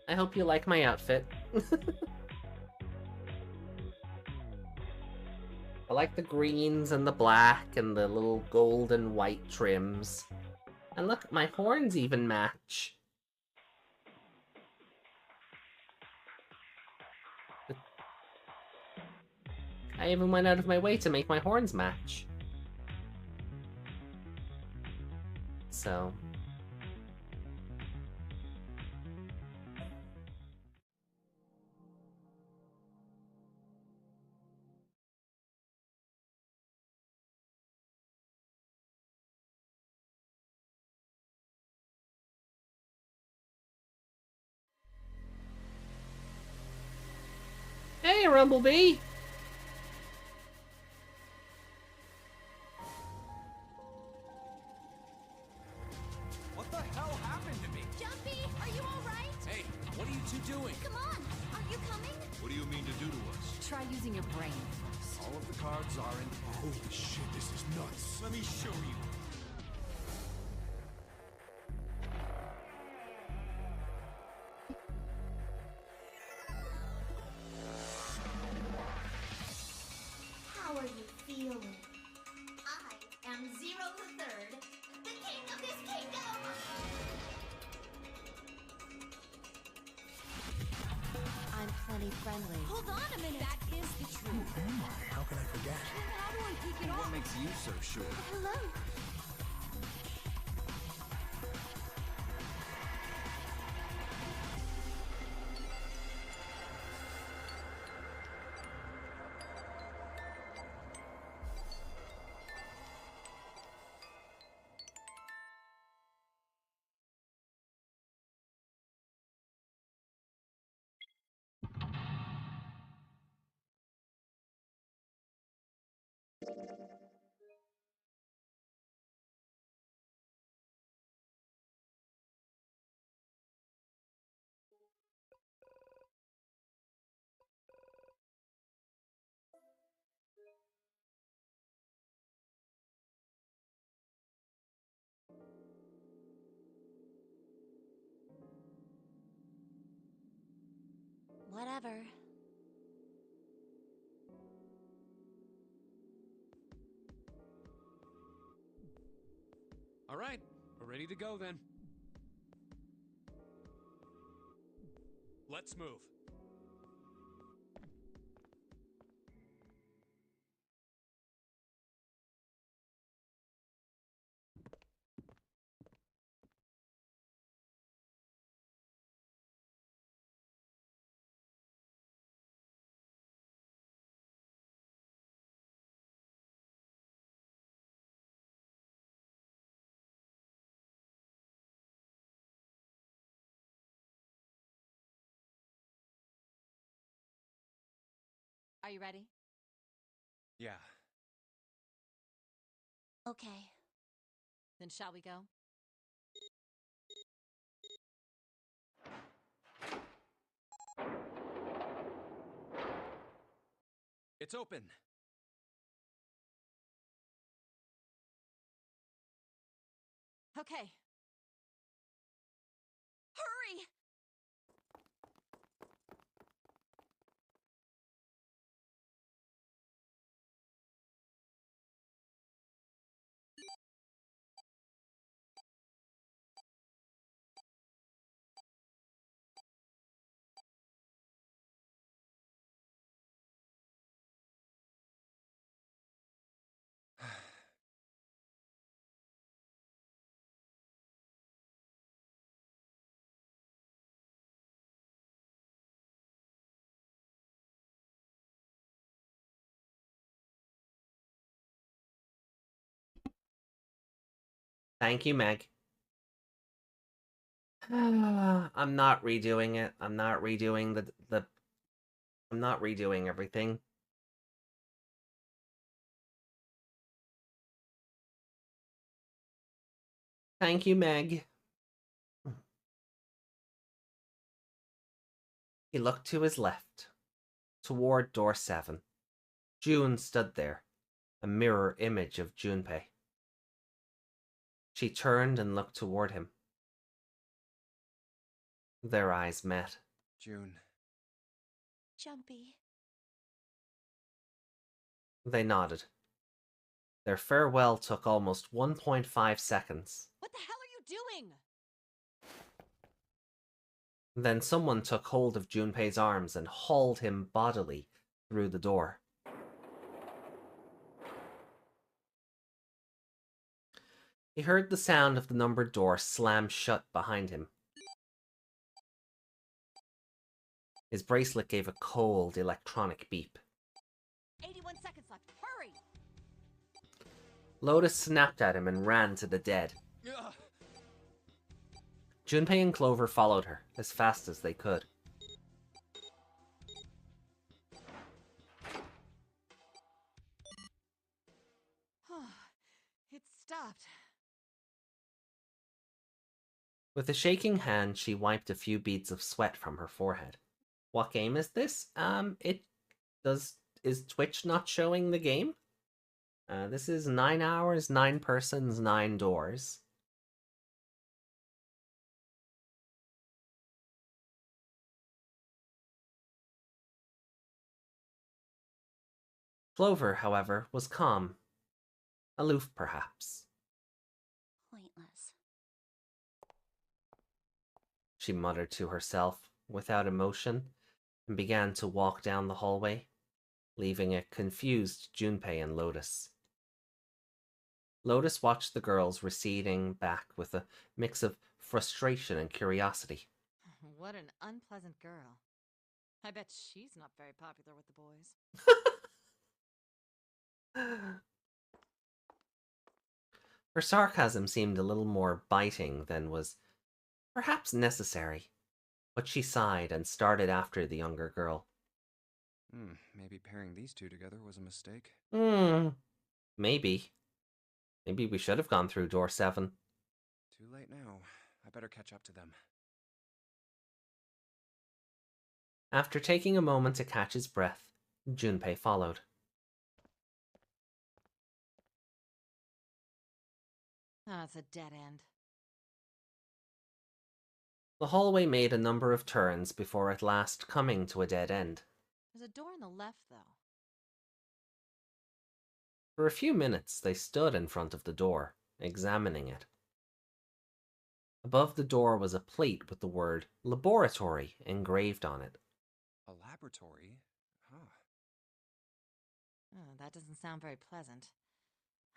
I hope you like my outfit. I like the greens and the black and the little gold and white trims. And look, my horns even match. I even went out of my way to make my horns match. So... Hey, Rumblebee! What the hell happened to me? Junpei, are you alright? Hey, what are you two doing? Come on, aren't you coming? What do you mean to do to us? Try using your brain first. All of the cards are in. Holy shit, this is nuts. Let me show you. How are you feeling? I am Zero the Third, the king of this kingdom! I'm plenty friendly. Hold on a minute! That is the truth. Who am I? How can I forget? How do I kick it What off? makes you so sure? Hello? Whatever. All right, we're ready to go then. Let's move. Are you ready? Yeah. Okay. Then shall we go? It's open. Okay. Hurry! Thank you, Meg. I'm not redoing it. I'm not redoing I'm not redoing everything. Thank you, Meg. He looked to his left, toward door 7. June stood there, a mirror image of Junpei. She turned and looked toward him. Their eyes met. June. Junpei. They nodded. Their farewell took almost 1.5 seconds. What the hell are you doing? Then someone took hold of Junpei's arms and hauled him bodily through the door. He heard the sound of the numbered door slam shut behind him. His bracelet gave a cold, electronic beep. 81 seconds left. Hurry! Lotus snapped at him and ran to the dead. Ugh. Junpei and Clover followed her as fast as they could. It stopped. With a shaking hand, she wiped a few beads of sweat from her forehead. What game is this? Is Twitch not showing the game? This is 9 hours, 9 persons, 9 doors. Clover, however, was calm. Aloof, perhaps. Pointless. She muttered to herself, without emotion, and began to walk down the hallway, leaving a confused Junpei and Lotus. Lotus watched the girls receding back with a mix of frustration and curiosity. What an unpleasant girl. I bet she's not very popular with the boys. Her sarcasm seemed a little more biting than was perhaps necessary, but she sighed and started after the younger girl. Maybe pairing these two together was a mistake. Maybe. Maybe we should have gone through door 7. Too late now. I better catch up to them. After taking a moment to catch his breath, Junpei followed. Oh, it's a dead end. The hallway made a number of turns before at last coming to a dead end. There's a door on the left, though. For a few minutes, they stood in front of the door, examining it. Above the door was a plate with the word laboratory engraved on it. A laboratory? Huh. Oh, that doesn't sound very pleasant.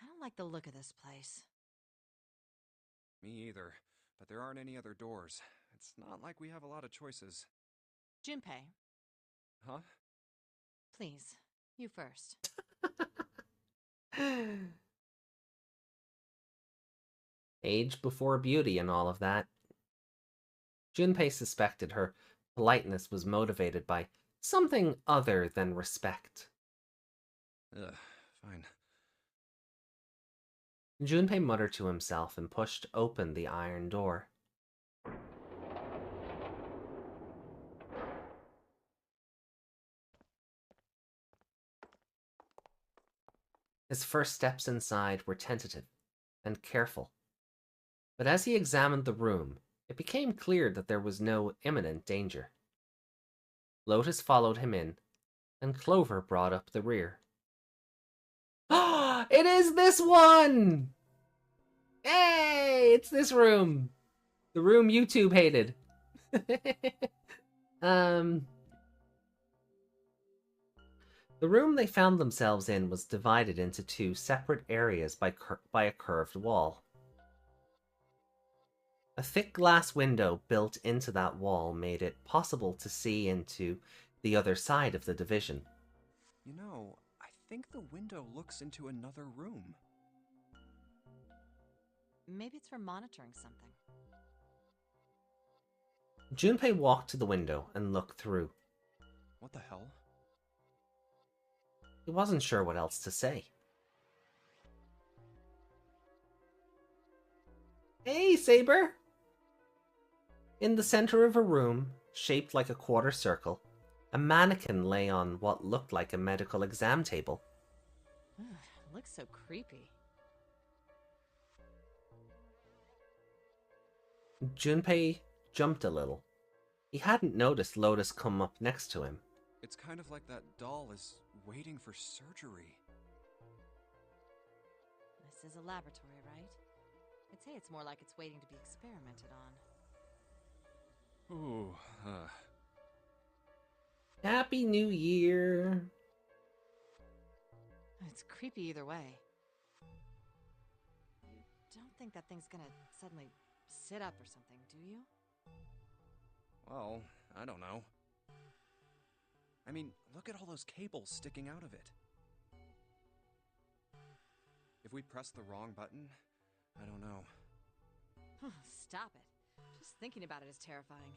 I don't like the look of this place. Me either. But there aren't any other doors. It's not like we have a lot of choices. Junpei, Huh? please, you first. Age before beauty and all of that. Junpei suspected her politeness was motivated by something other than respect. Ugh, fine. Junpei muttered to himself and pushed open the iron door. His first steps inside were tentative and careful. But as he examined the room, it became clear that there was no imminent danger. Lotus followed him in, and Clover brought up the rear. Ah, it is this one! Hey, it's this room! The room YouTube hated. The room they found themselves in was divided into 2 separate areas by a curved wall. A thick glass window built into that wall made it possible to see into the other side of the division. You know, I think the window looks into another room. Maybe it's for monitoring something. Junpei walked to the window and looked through. What the hell? He wasn't sure what else to say. Hey, Saber! In the center of a room, shaped like a quarter circle, a mannequin lay on what looked like a medical exam table. It looks so creepy. Junpei jumped a little He hadn't noticed Lotus come up next to him. It's kind of like that doll is waiting for surgery. This is a laboratory, right? I'd say it's more like it's waiting to be experimented on. Ooh, Happy New Year! It's creepy either way. You don't think that thing's gonna suddenly sit up or something, do you? well, I don't know. I mean, look at all those cables sticking out of it. If we press the wrong button, I don't know. Stop it. Just thinking about it is terrifying.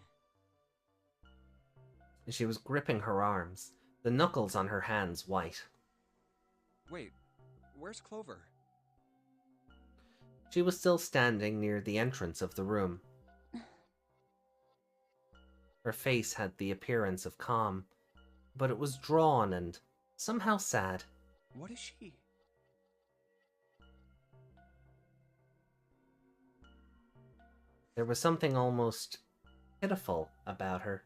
She was gripping her arms, the knuckles on her hands white. Wait, where's Clover? She was still standing near the entrance of the room. Her face had the appearance of calm, but it was drawn and somehow sad. What is she? There was something almost pitiful about her.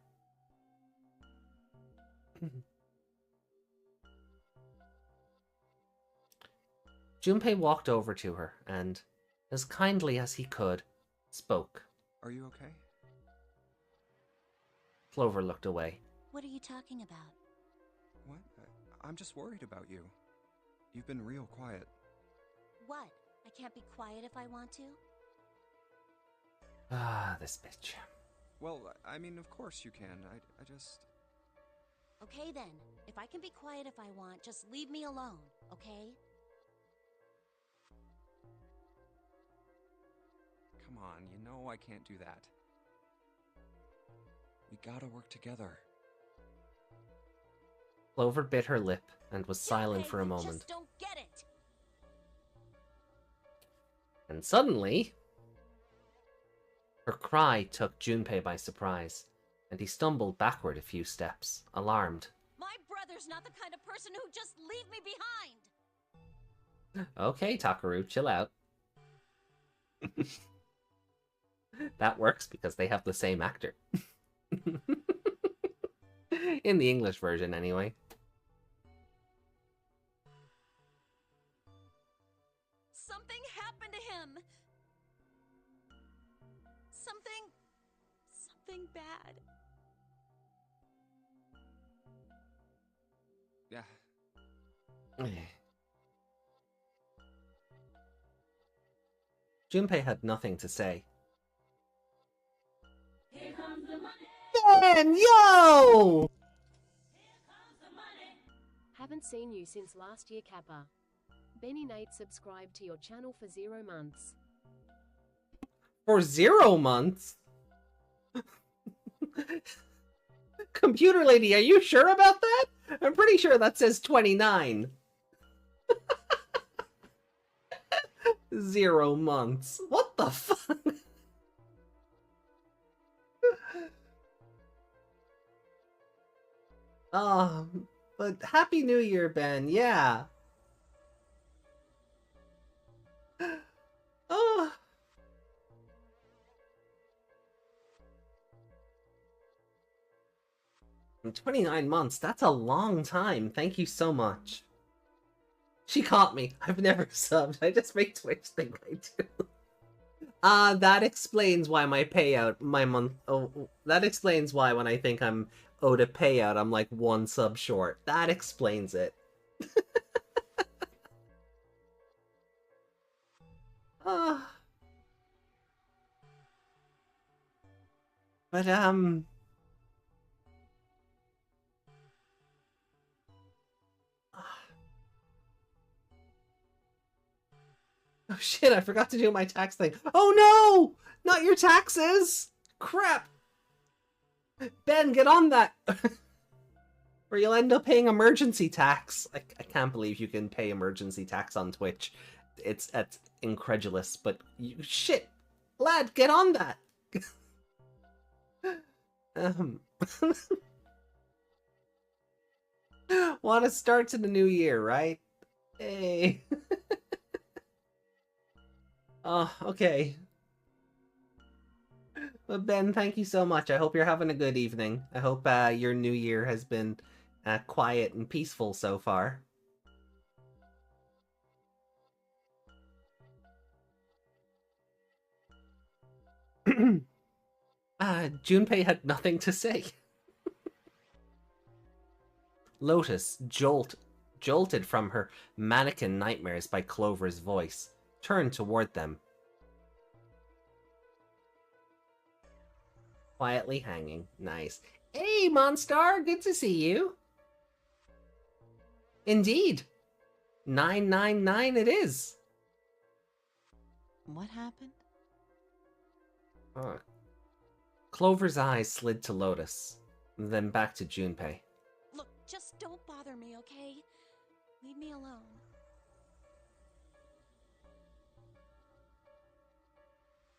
Junpei walked over to her and, as kindly as he could, spoke. Are you okay? Clover looked away. What are you talking about? What? I'm just worried about you. You've been real quiet. What? I can't be quiet if I want to? Ah, this bitch. Well, I mean, of course you can. I just... Okay then. If I can be quiet if I want, just leave me alone, okay? Come on, you know I can't do that. We gotta work together. Clover bit her lip and was silent for a You moment. just don't get it. And suddenly, her cry took Junpei by surprise, and he stumbled backward a few steps, alarmed. My brother's not the kind of person who just leave me behind. Okay, Takaru, chill out. That works because they have the same actor. In the English version, anyway. Something happened to him. Something bad. Yeah. Junpei had nothing to say. Here comes the money. Ben, yo! Haven't seen you since last year, Kappa. Benny Nate subscribed to your channel for 0 months. For 0 months? Computer lady, are you sure about that? I'm pretty sure that says 29. 0 months. What the fuck? But Happy New Year, Ben. Yeah. Oh. 29 months. That's a long time. Thank you so much. She caught me. I've never subbed. I just make Twitch think I do. That explains why my payout, my month... Oh, that explains why when I think I'm owed a payout, I'm like 1 sub short. That explains it. But, oh shit, I forgot to do my tax thing. Oh no! Not your taxes! Crap! Ben, get on that! Or you'll end up paying emergency tax. I can't believe you can pay emergency tax on Twitch. It's incredulous, but shit! Lad, get on that! Want to start to the new year, right? Hey. Oh, okay. Well, Ben, thank you so much. I hope you're having a good evening. I hope your new year has been quiet and peaceful so far. Junpei had nothing to say. Lotus, jolted from her mannequin nightmares by Clover's voice, turned toward them. Quietly hanging. Nice. Hey, Monstar! Good to see you! Indeed! 999 it is! What happened? Clover's eyes slid to Lotus, then back to Junpei. Look, just don't bother me, okay? Leave me alone.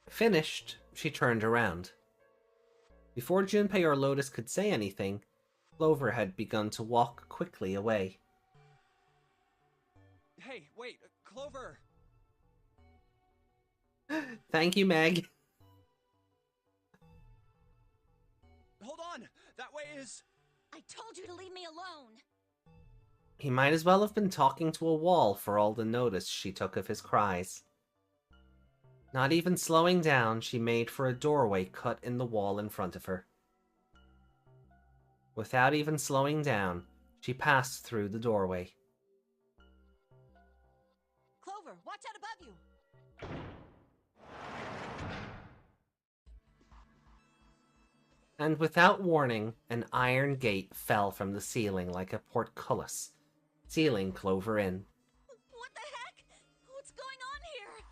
Finished, she turned around. Before Junpei or Lotus could say anything, Clover had begun to walk quickly away. Hey, wait, Clover! Thank you, Meg. Hold on! That way is... I told you to leave me alone! He might as well have been talking to a wall for all the notice she took of his cries. Not even slowing down, she made for a doorway cut in the wall in front of her. Without even slowing down, she passed through the doorway. Clover, watch out above you! And without warning, an iron gate fell from the ceiling like a portcullis, sealing Clover in. What the heck? What's going on here?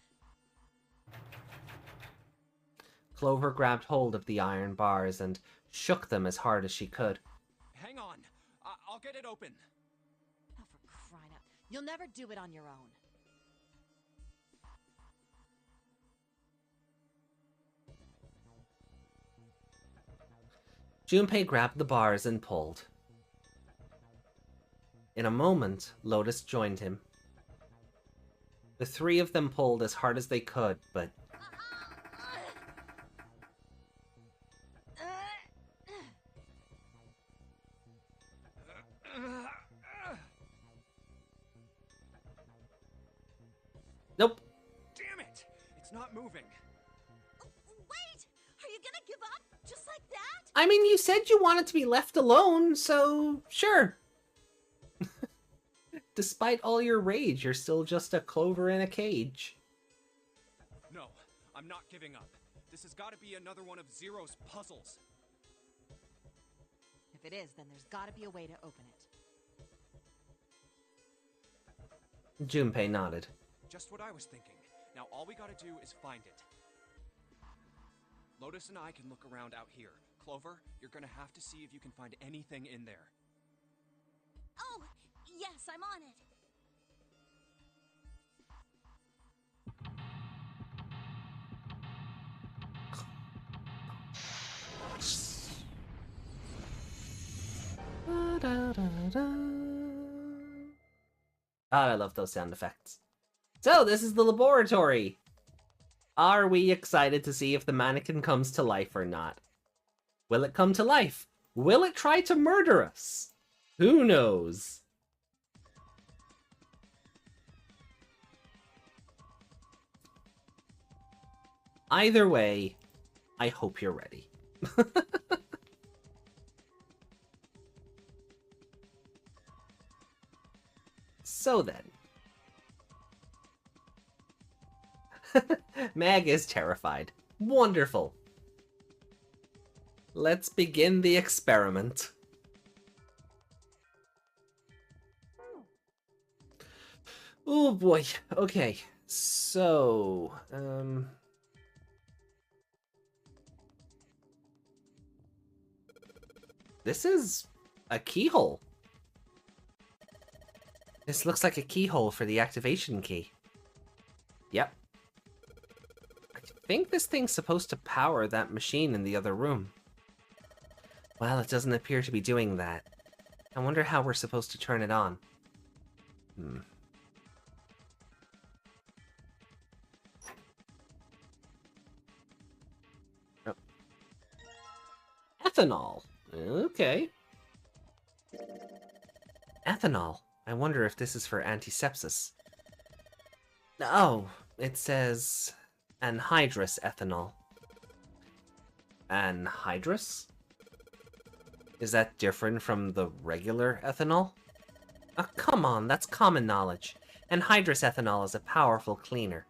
Clover grabbed hold of the iron bars and shook them as hard as she could. Hang on. I'll get it open. Oh, for crying out. You'll never do it on your own. Junpei grabbed the bars and pulled. In a moment, Lotus joined him. The three of them pulled as hard as they could, but nope. Damn it! It's not moving. Wait! Are you gonna give up? Just like that? I mean, you said you wanted to be left alone, so sure. Despite all your rage, you're still just a Clover in a cage. No, I'm not giving up. This has got to be another one of Zero's puzzles. If it is, then there's gotta be a way to open it. Junpei nodded. Just what I was thinking. Now all we gotta do is find it. Lotus and I can look around out here. Clover, you're gonna have to see if you can find anything in there. Oh, yes, I'm on it. I love those sound effects. So, this is the laboratory. Are we excited to see if the mannequin comes to life or not? Will it come to life? Will it try to murder us? Who knows? Either way, I hope you're ready. So then. Meg is terrified. Wonderful. Let's begin the experiment. Oh boy. Okay. So, this is a keyhole. This looks like a keyhole for the activation key. Yep. I think this thing's supposed to power that machine in the other room. Well, it doesn't appear to be doing that. I wonder how we're supposed to turn it on. Oh, Ethanol. Okay. Ethanol. I wonder if this is for antisepsis. Oh, it says anhydrous ethanol. Anhydrous? Is that different from the regular ethanol? Oh, come on, that's common knowledge. Anhydrous ethanol is a powerful cleaner.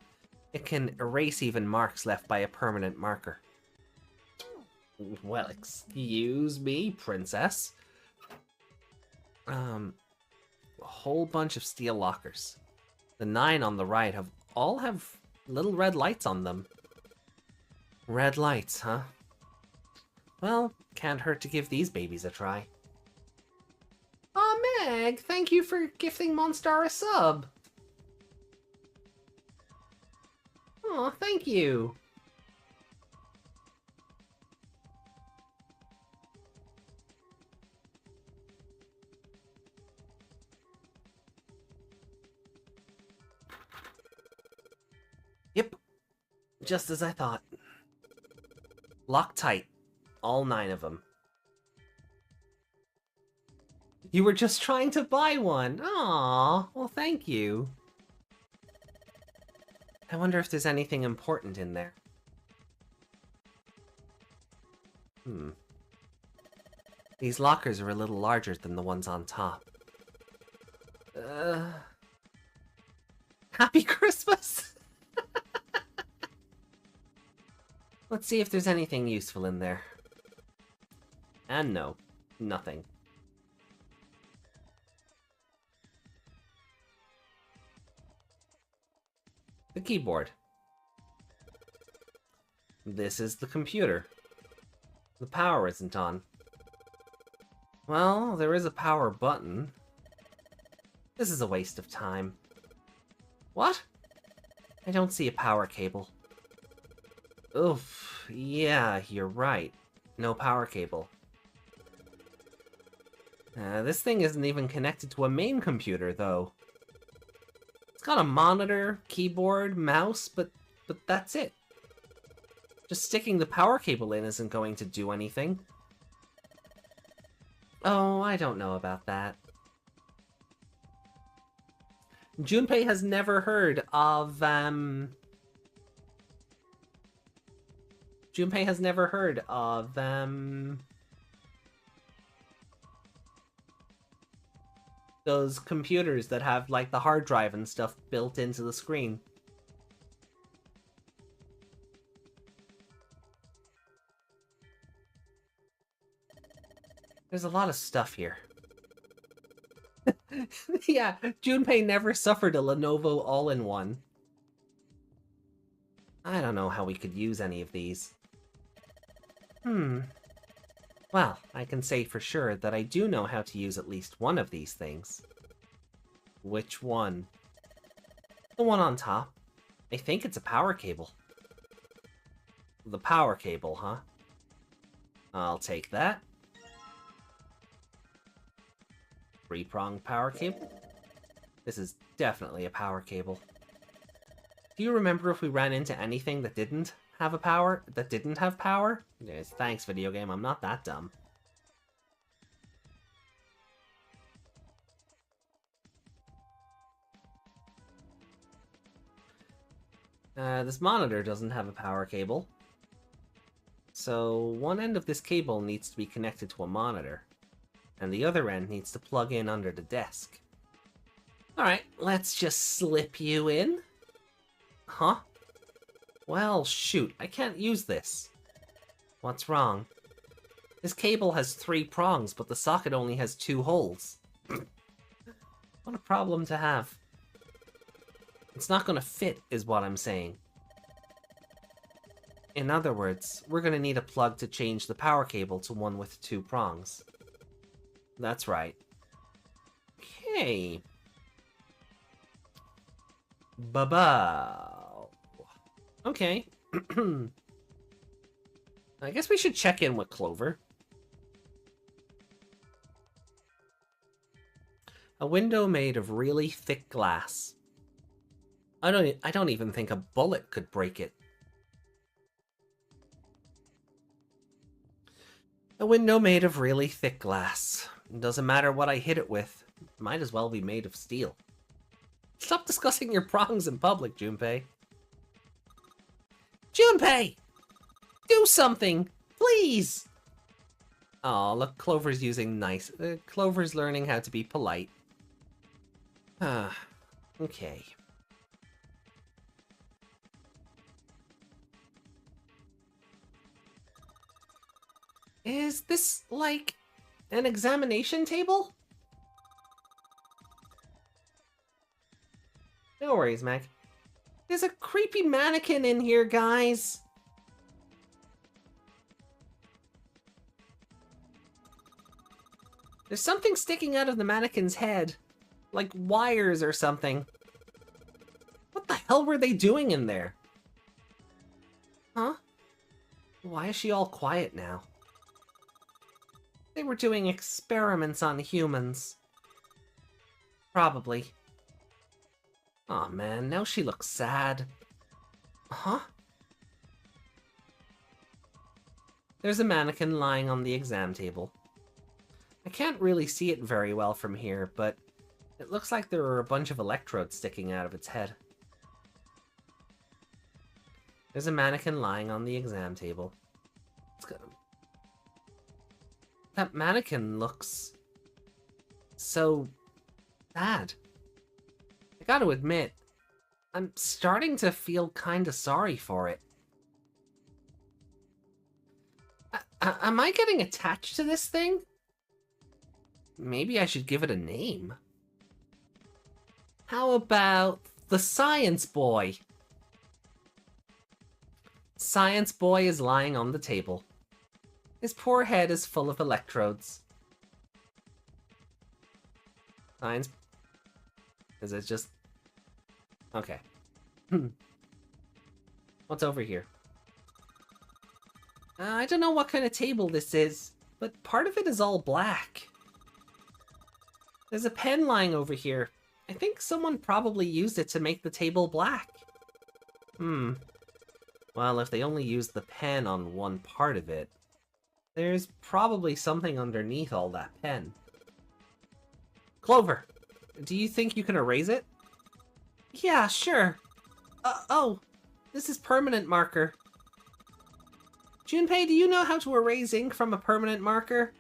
It can erase even marks left by a permanent marker. Well, excuse me, princess. A whole bunch of steel lockers. The 9 on the right all have little red lights on them. Red lights, huh? Well, can't hurt to give these babies a try. Aw, Meg, thank you for gifting Monstar a sub. Aw, thank you. Yep, just as I thought. Locked tight, all 9 of them. You were just trying to buy one. Aw, well thank you. I wonder if there's anything important in there. These lockers are a little larger than the ones on top. Happy Christmas! Let's see if there's anything useful in there. And no, nothing. The keyboard. This is the computer. The power isn't on. Well, there is a power button. This is a waste of time. What? I don't see a power cable. Oof, yeah, you're right. No power cable. This thing isn't even connected to a main computer, though. It's got a monitor, keyboard, mouse, but that's it. Just sticking the power cable in isn't going to do anything. Oh, I don't know about that. Junpei has never heard of, Junpei has never heard of, those computers that have, like, the hard drive and stuff built into the screen. There's a lot of stuff here. Yeah, Junpei never suffered a Lenovo all-in-one. I don't know how we could use any of these. Well, I can say for sure that I do know how to use at least one of these things. Which one? The one on top. I think it's a power cable. The power cable, huh? I'll take that. 3-pronged power cable? This is definitely a power cable. Do you remember if we ran into anything that didn't have a power? That didn't have power? Yes, thanks, video game. I'm not that dumb. This monitor doesn't have a power cable. So one end of this cable needs to be connected to a monitor, and the other end needs to plug in under the desk. Alright, let's just slip you in. Huh? Well, shoot, I can't use this. What's wrong? This cable has 3 prongs, but the socket only has 2 holes. What a problem to have. It's not gonna fit, is what I'm saying. In other words, we're gonna need a plug to change the power cable to one with 2 prongs. That's right. Okay. Ba-ba. Okay. I guess we should check in with Clover. A window made of really thick glass. I don't even think a bullet could break it. A window made of really thick glass. Doesn't matter what I hit it with. Might as well be made of steel. Stop discussing your prongs in public, Junpei. Junpei! Do something! Please! Aw, look, Clover's using nice... Clover's learning how to be polite. Ah, okay. Is this, like, an examination table? No worries, Meg. There's a creepy mannequin in here, guys. There's something sticking out of the mannequin's head. Like wires or something. What the hell were they doing in there? Huh? Why is she all quiet now? They were doing experiments on humans. Probably. Aw, man, now she looks sad. Huh? There's a mannequin lying on the exam table. I can't really see it very well from here, but it looks like there are a bunch of electrodes sticking out of its head. There's a mannequin lying on the exam table. That mannequin looks so sad. I gotta admit, I'm starting to feel kinda sorry for it. Am I getting attached to this thing? Maybe I should give it a name. How about the Science Boy? Science Boy is lying on the table. His poor head is full of electrodes. Science... Is it just... Okay. What's over here? I don't know what kind of table this is, but part of it is all black. There's a pen lying over here. I think someone probably used it to make the table black. Well, if they only used the pen on one part of it, there's probably something underneath all that pen. Clover, do you think you can erase it? Yeah, sure. Oh, this is permanent marker. Junpei, do you know how to erase ink from a permanent marker?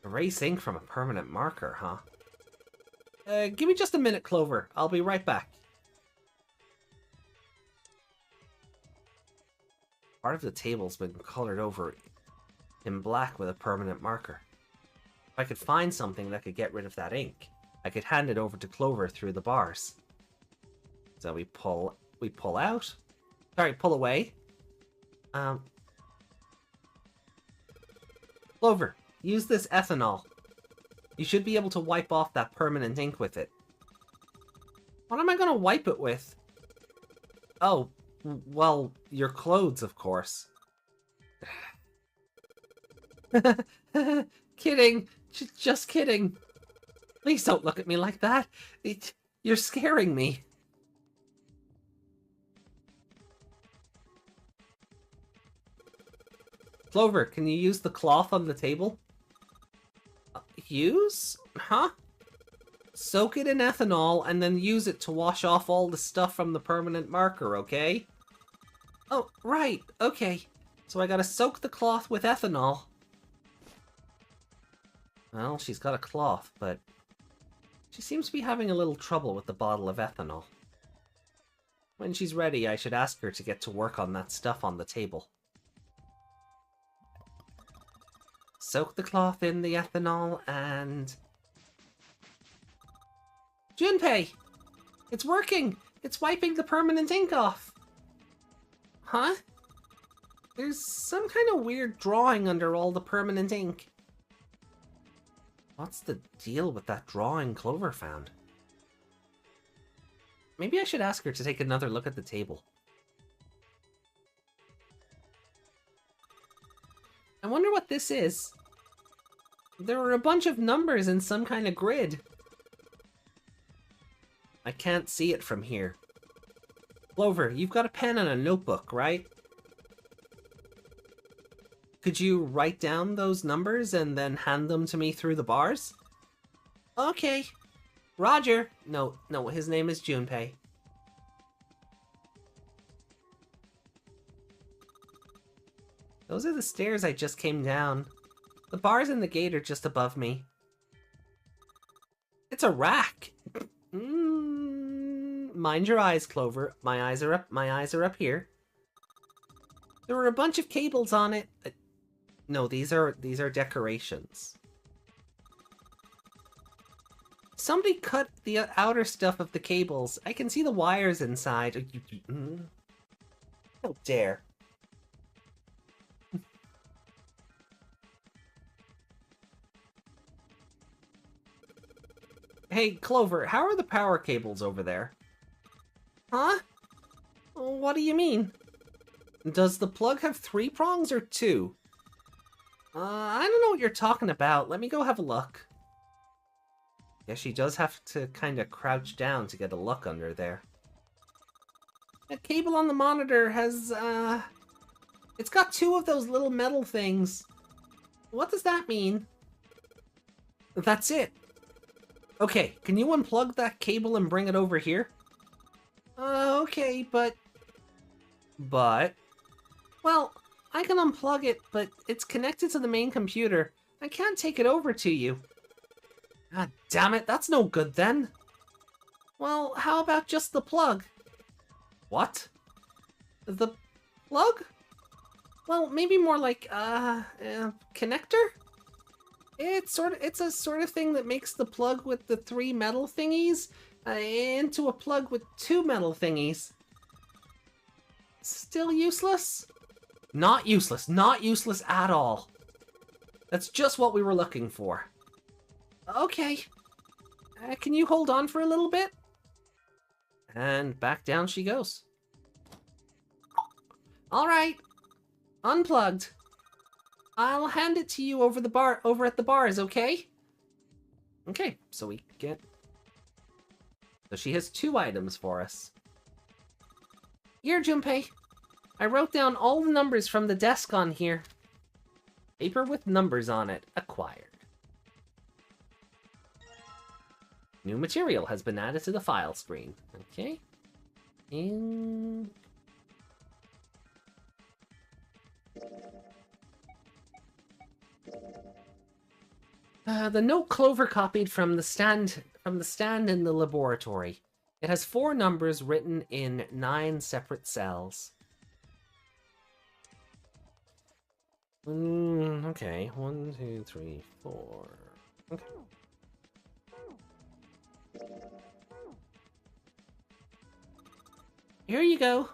Erase ink from a permanent marker, huh? Give me just a minute, Clover. I'll be right back. Part of the table's been colored over in black with a permanent marker. If I could find something that could get rid of that ink, I could hand it over to Clover through the bars. So we pull out. Sorry, pull away. Clover, use this ethanol. You should be able to wipe off that permanent ink with it. What am I gonna wipe it with? Oh, well, your clothes, of course. Kidding. Just kidding. Please don't look at me like that. You're scaring me. Clover, can you use the cloth on the table? Use? Huh? Soak it in ethanol and then use it to wash off all the stuff from the permanent marker, okay? Oh, right, okay. So I gotta soak the cloth with ethanol. Well, she's got a cloth, but she seems to be having a little trouble with the bottle of ethanol. When she's ready, I should ask her to get to work on that stuff on the table. Soak the cloth in the ethanol and... Junpei! It's working! It's wiping the permanent ink off! Huh? There's some kind of weird drawing under all the permanent ink. What's the deal with that drawing Clover found? Maybe I should ask her to take another look at the table. I wonder what this is. There are a bunch of numbers in some kind of grid. I can't see it from here. Clover, you've got a pen and a notebook, right? Could you write down those numbers and then hand them to me through the bars? Okay. Roger. No, his name is Junpei. Those are the stairs I just came down. The bars and the gate are just above me. It's a rack. Mind your eyes, Clover. My eyes are up here. There were a bunch of cables on it. No, these are decorations. Somebody cut the outer stuff of the cables. I can see the wires inside. How dare. Hey, Clover, how are the power cables over there? Huh? What do you mean? Does the plug have 3 prongs or 2? I don't know what you're talking about. Let me go have a look. Yeah, she does have to kind of crouch down to get a look under there. That cable on the monitor has, it's got 2 of those little metal things. What does that mean? That's it. Okay, can you unplug that cable and bring it over here? Okay, but... Well, I can unplug it, but it's connected to the main computer. I can't take it over to you. God damn it, that's no good then. Well, how about just the plug? What? The plug? Well, maybe more like, connector? It's a sort of thing that makes the plug with the 3 metal thingies into a plug with 2 metal thingies. Still useless? Not useless. Not useless at all. That's just what we were looking for. Okay. Can you hold on for a little bit? And back down she goes. All right. Unplugged. I'll hand it to you over at the bars, okay? Okay, so we get... So she has 2 items for us. Here, Junpei. I wrote down all the numbers from the desk on here. Paper with numbers on it. Acquired. New material has been added to the file screen. Okay. The note Clover copied from the stand in the laboratory. It has 4 numbers written in 9 separate cells. Okay. 1, 2, 3, 4. Okay. Here you go.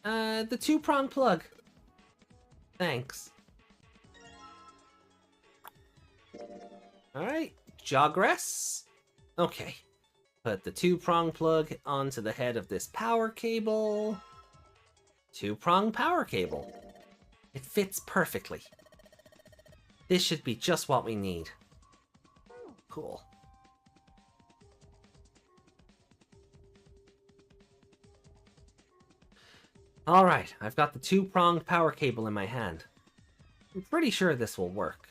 The 2-prong plug. Thanks. Alright, Jogress. Okay. Put the 2-prong plug onto the head of this power cable. 2-prong power cable. It fits perfectly. This should be just what we need. Cool. Alright, I've got the 2-pronged power cable in my hand. I'm pretty sure this will work.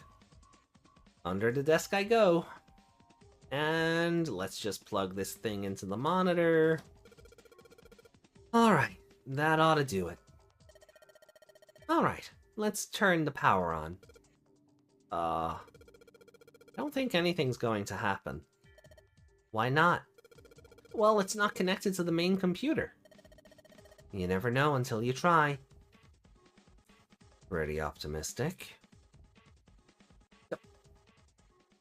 Under the desk I go. And let's just plug this thing into the monitor. Alright, that ought to do it. Alright, let's turn the power on. I don't think anything's going to happen. Why not? Well, it's not connected to the main computer. You never know until you try. Pretty optimistic. Yep.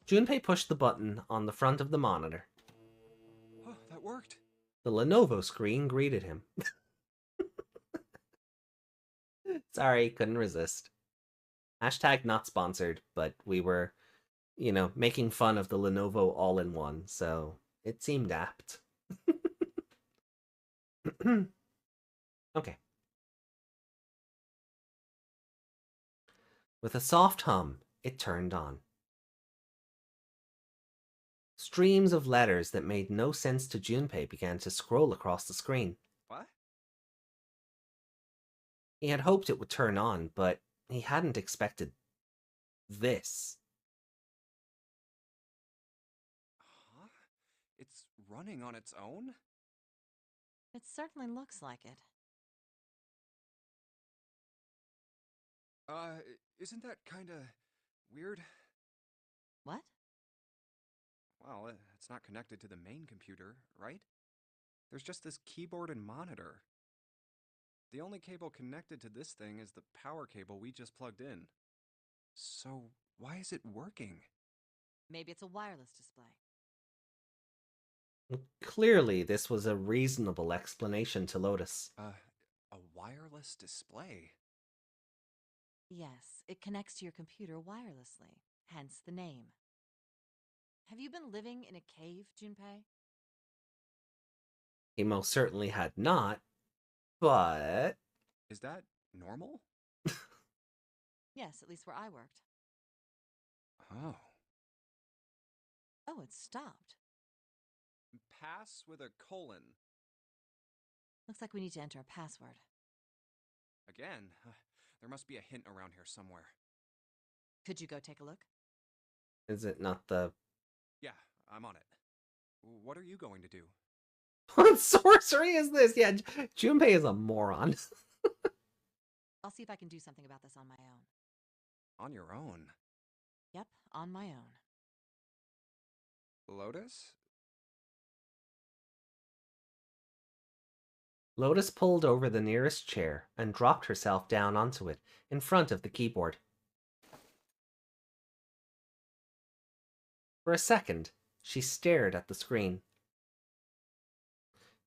Junpei pushed the button on the front of the monitor. Oh, that worked. The Lenovo screen greeted him. Sorry, couldn't resist. Hashtag not sponsored, but we were, you know, making fun of the Lenovo all-in-one, so it seemed apt. Okay. With a soft hum, it turned on. Streams of letters that made no sense to Junpei began to scroll across the screen. What? He had hoped it would turn on, but he hadn't expected this. Huh? It's running on its own? It certainly looks like it. Isn't that kinda weird? What? Well, it's not connected to the main computer, right? There's just this keyboard and monitor. The only cable connected to this thing is the power cable we just plugged in. So, why is it working? Maybe it's a wireless display. Clearly, this was a reasonable explanation to Lotus. A wireless display? Yes, it connects to your computer wirelessly, hence the name. Have you been living in a cave, Junpei? He most certainly had not, but... Is that normal? Yes, at least where I worked. Oh. Oh, it stopped. Pass with a colon. Looks like we need to enter a password. Again? There must be a hint around here somewhere. Could you go take a look? Is it not the... Yeah, I'm on it. What are you going to do? What sorcery is this? Yeah, Junpei is a moron. I'll see if I can do something about this on my own. On your own? Yep, on my own. Lotus? Lotus pulled over the nearest chair and dropped herself down onto it in front of the keyboard. For a second, she stared at the screen.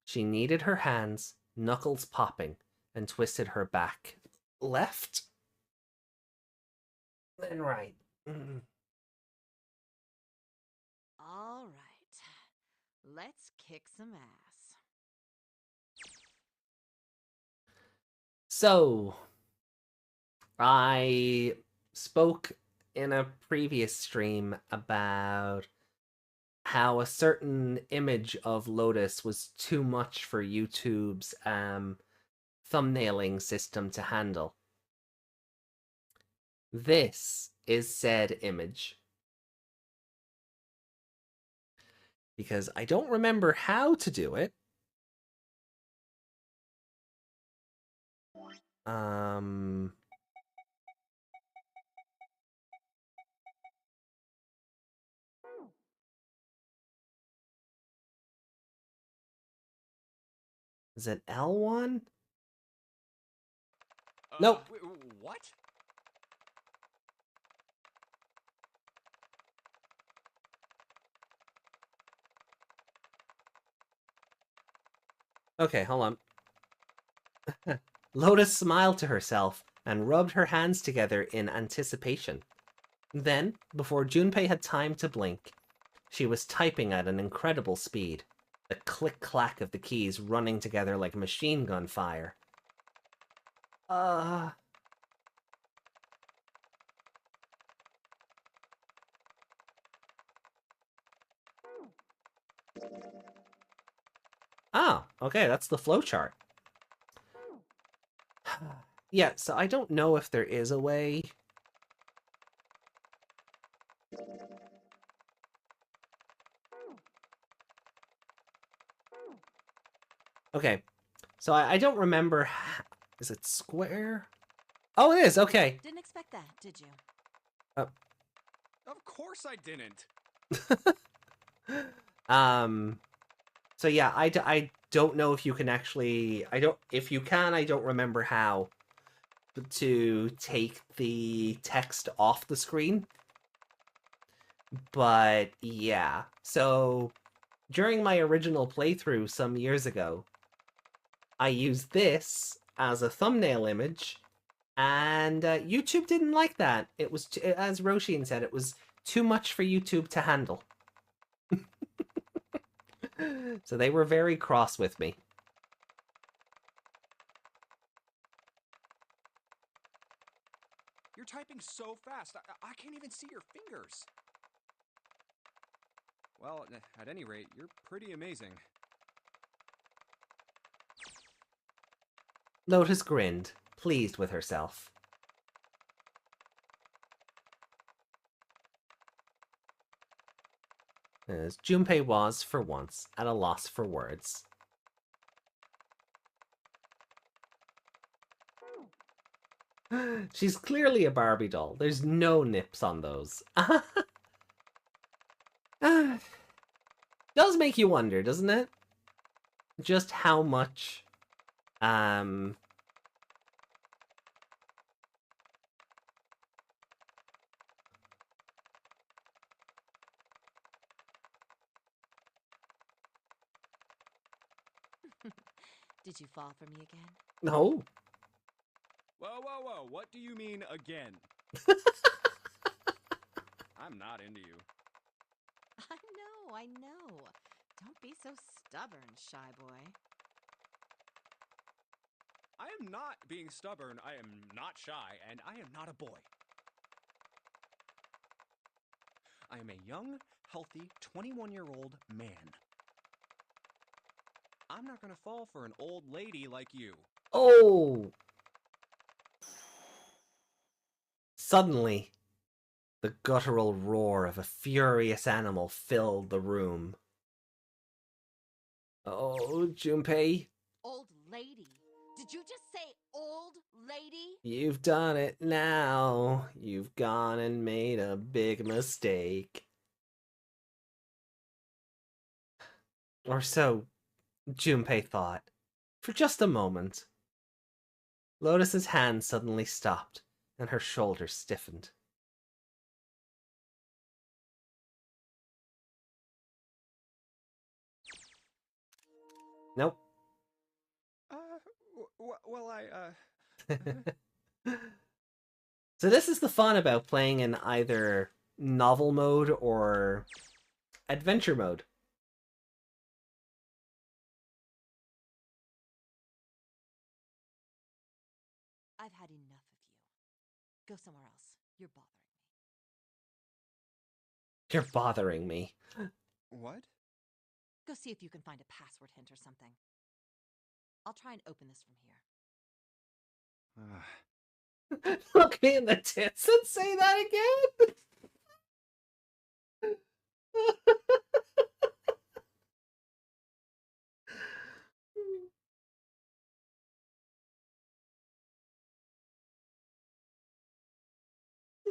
She kneaded her hands, knuckles popping, and twisted her back. Left? Then right. All right, let's kick some ass. So, I spoke in a previous stream about how a certain image of Lotus was too much for YouTube's thumbnailing system to handle. This is said image. Because I don't remember how to do it. Is it L1? Nope. What? Okay, hold on. Lotus smiled to herself and rubbed her hands together in anticipation. Then, before Junpei had time to blink, she was typing at an incredible speed, the click-clack of the keys running together like machine gun fire. Oh, okay, that's the flowchart. Yeah, so I don't know if there is a way. Okay, so I don't remember. Is it square? Oh, it is. Okay. Didn't expect that, did you? Of course I didn't. So yeah, I don't know if you can actually. If you can, I don't remember how to take the text off the screen. But yeah, so during my original playthrough some years ago, I used this as a thumbnail image, and YouTube didn't like that. It was, as Roshin said, it was too much for YouTube to handle. So they were very cross with me. You're typing so fast, I can't even see your fingers. Well, at any rate, you're pretty amazing. Lotus grinned, pleased with herself. as Junpei was, for once, at a loss for words. She's clearly a Barbie doll. There's no nips on those. Does make you wonder, doesn't it? Just how much, Did you fall for me again? No. Whoa, whoa, whoa, what do you mean again? I'm not into you. I know. Don't be so stubborn, shy boy. I am not being stubborn, I am not shy, and I am not a boy. I am a young, healthy, 21-year-old man. I'm not gonna fall for an old lady like you. Oh! Suddenly, the guttural roar of a furious animal filled the room. Oh, Junpei, Old lady? Did you just say old lady? you've done it now. You've gone and made a big mistake. Or so Junpei thought. For just a moment. Lotus's hand suddenly stopped, and her shoulders stiffened. Nope. So this is the fun about playing in either novel mode or adventure mode. I've had enough of you. Go somewhere else. You're bothering me. You're bothering me. What? Go see if you can find a password hint or something. I'll try and open this from here. Look me in the tits and say that again.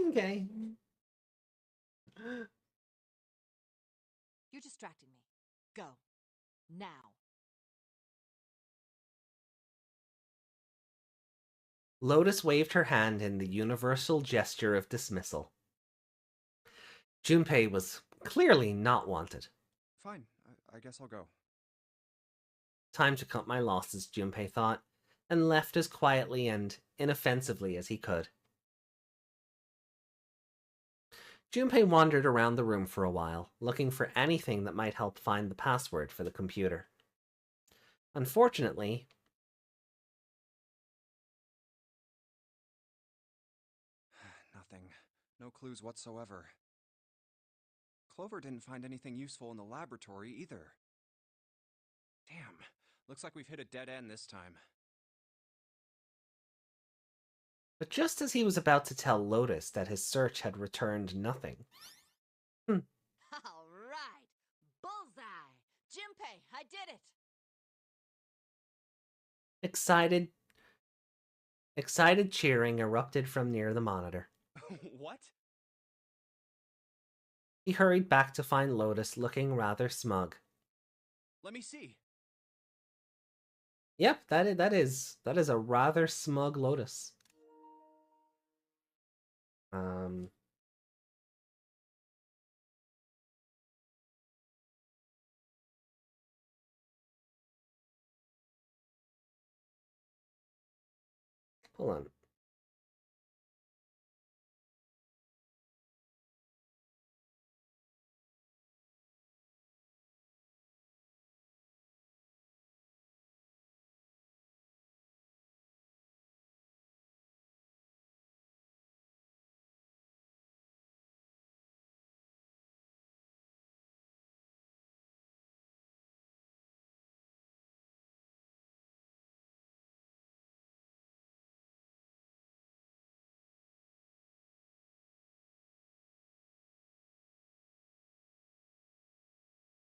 Okay. You're distracting me. Go. Now. Lotus waved her hand in the universal gesture of dismissal. Junpei was clearly not wanted. Fine, I guess I'll go. Time to cut my losses, Junpei thought, and left as quietly and inoffensively as he could. Junpei wandered around the room for a while, looking for anything that might help find the password for the computer. Unfortunately, Nothing. No clues whatsoever. Clover didn't find anything useful in the laboratory either. Damn, looks like we've hit a dead end this time. but just as he was about to tell Lotus that his search had returned nothing. All right. Bullseye. Junpei, I did it. Excited cheering erupted from near the monitor. What? He hurried back to find Lotus looking rather smug. Let me see. Yep, that is a rather smug Lotus. Hold on.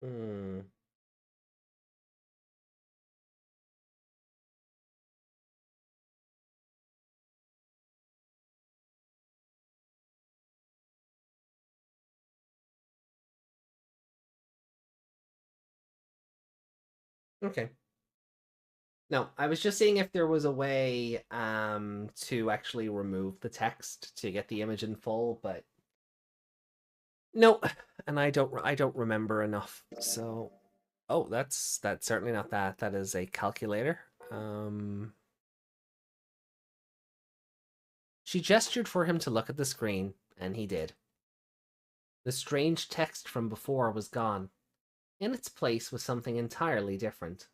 Hmm. Okay. No, I was just seeing if there was a way to actually remove the text to get the image in full, but no, and I don't remember enough. So, oh, that's certainly not that. That is a calculator. She gestured for him to look at the screen, and he did. The strange text from before was gone. In its place was something entirely different.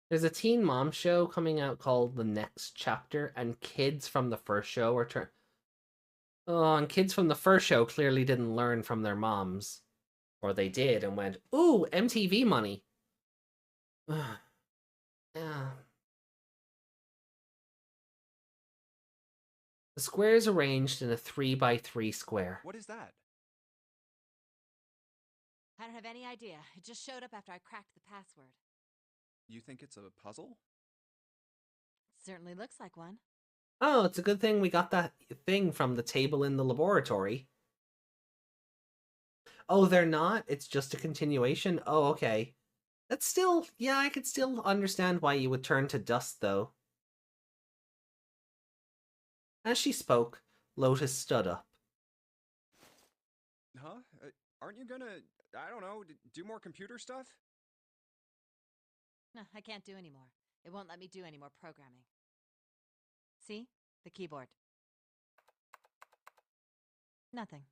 There's a teen mom show coming out called The Next Chapter, and kids from the first show are oh, and kids from the first show clearly didn't learn from their moms. Or they did and went, ooh, MTV money. Yeah. The square is arranged in a 3x3 square. What is that? I don't have any idea. It just showed up after I cracked the password. You think it's a puzzle? Certainly looks like one. Oh, it's a good thing we got that thing from the table in the laboratory. Oh, they're not? It's just a continuation? Oh, okay. That's still... Yeah, I could still understand why you would turn to dust, though. As she spoke, Lotus stood up. Huh? Aren't you gonna, I don't know, do more computer stuff? No, I can't do anymore. It won't let me do any more programming. See? The keyboard. Nothing.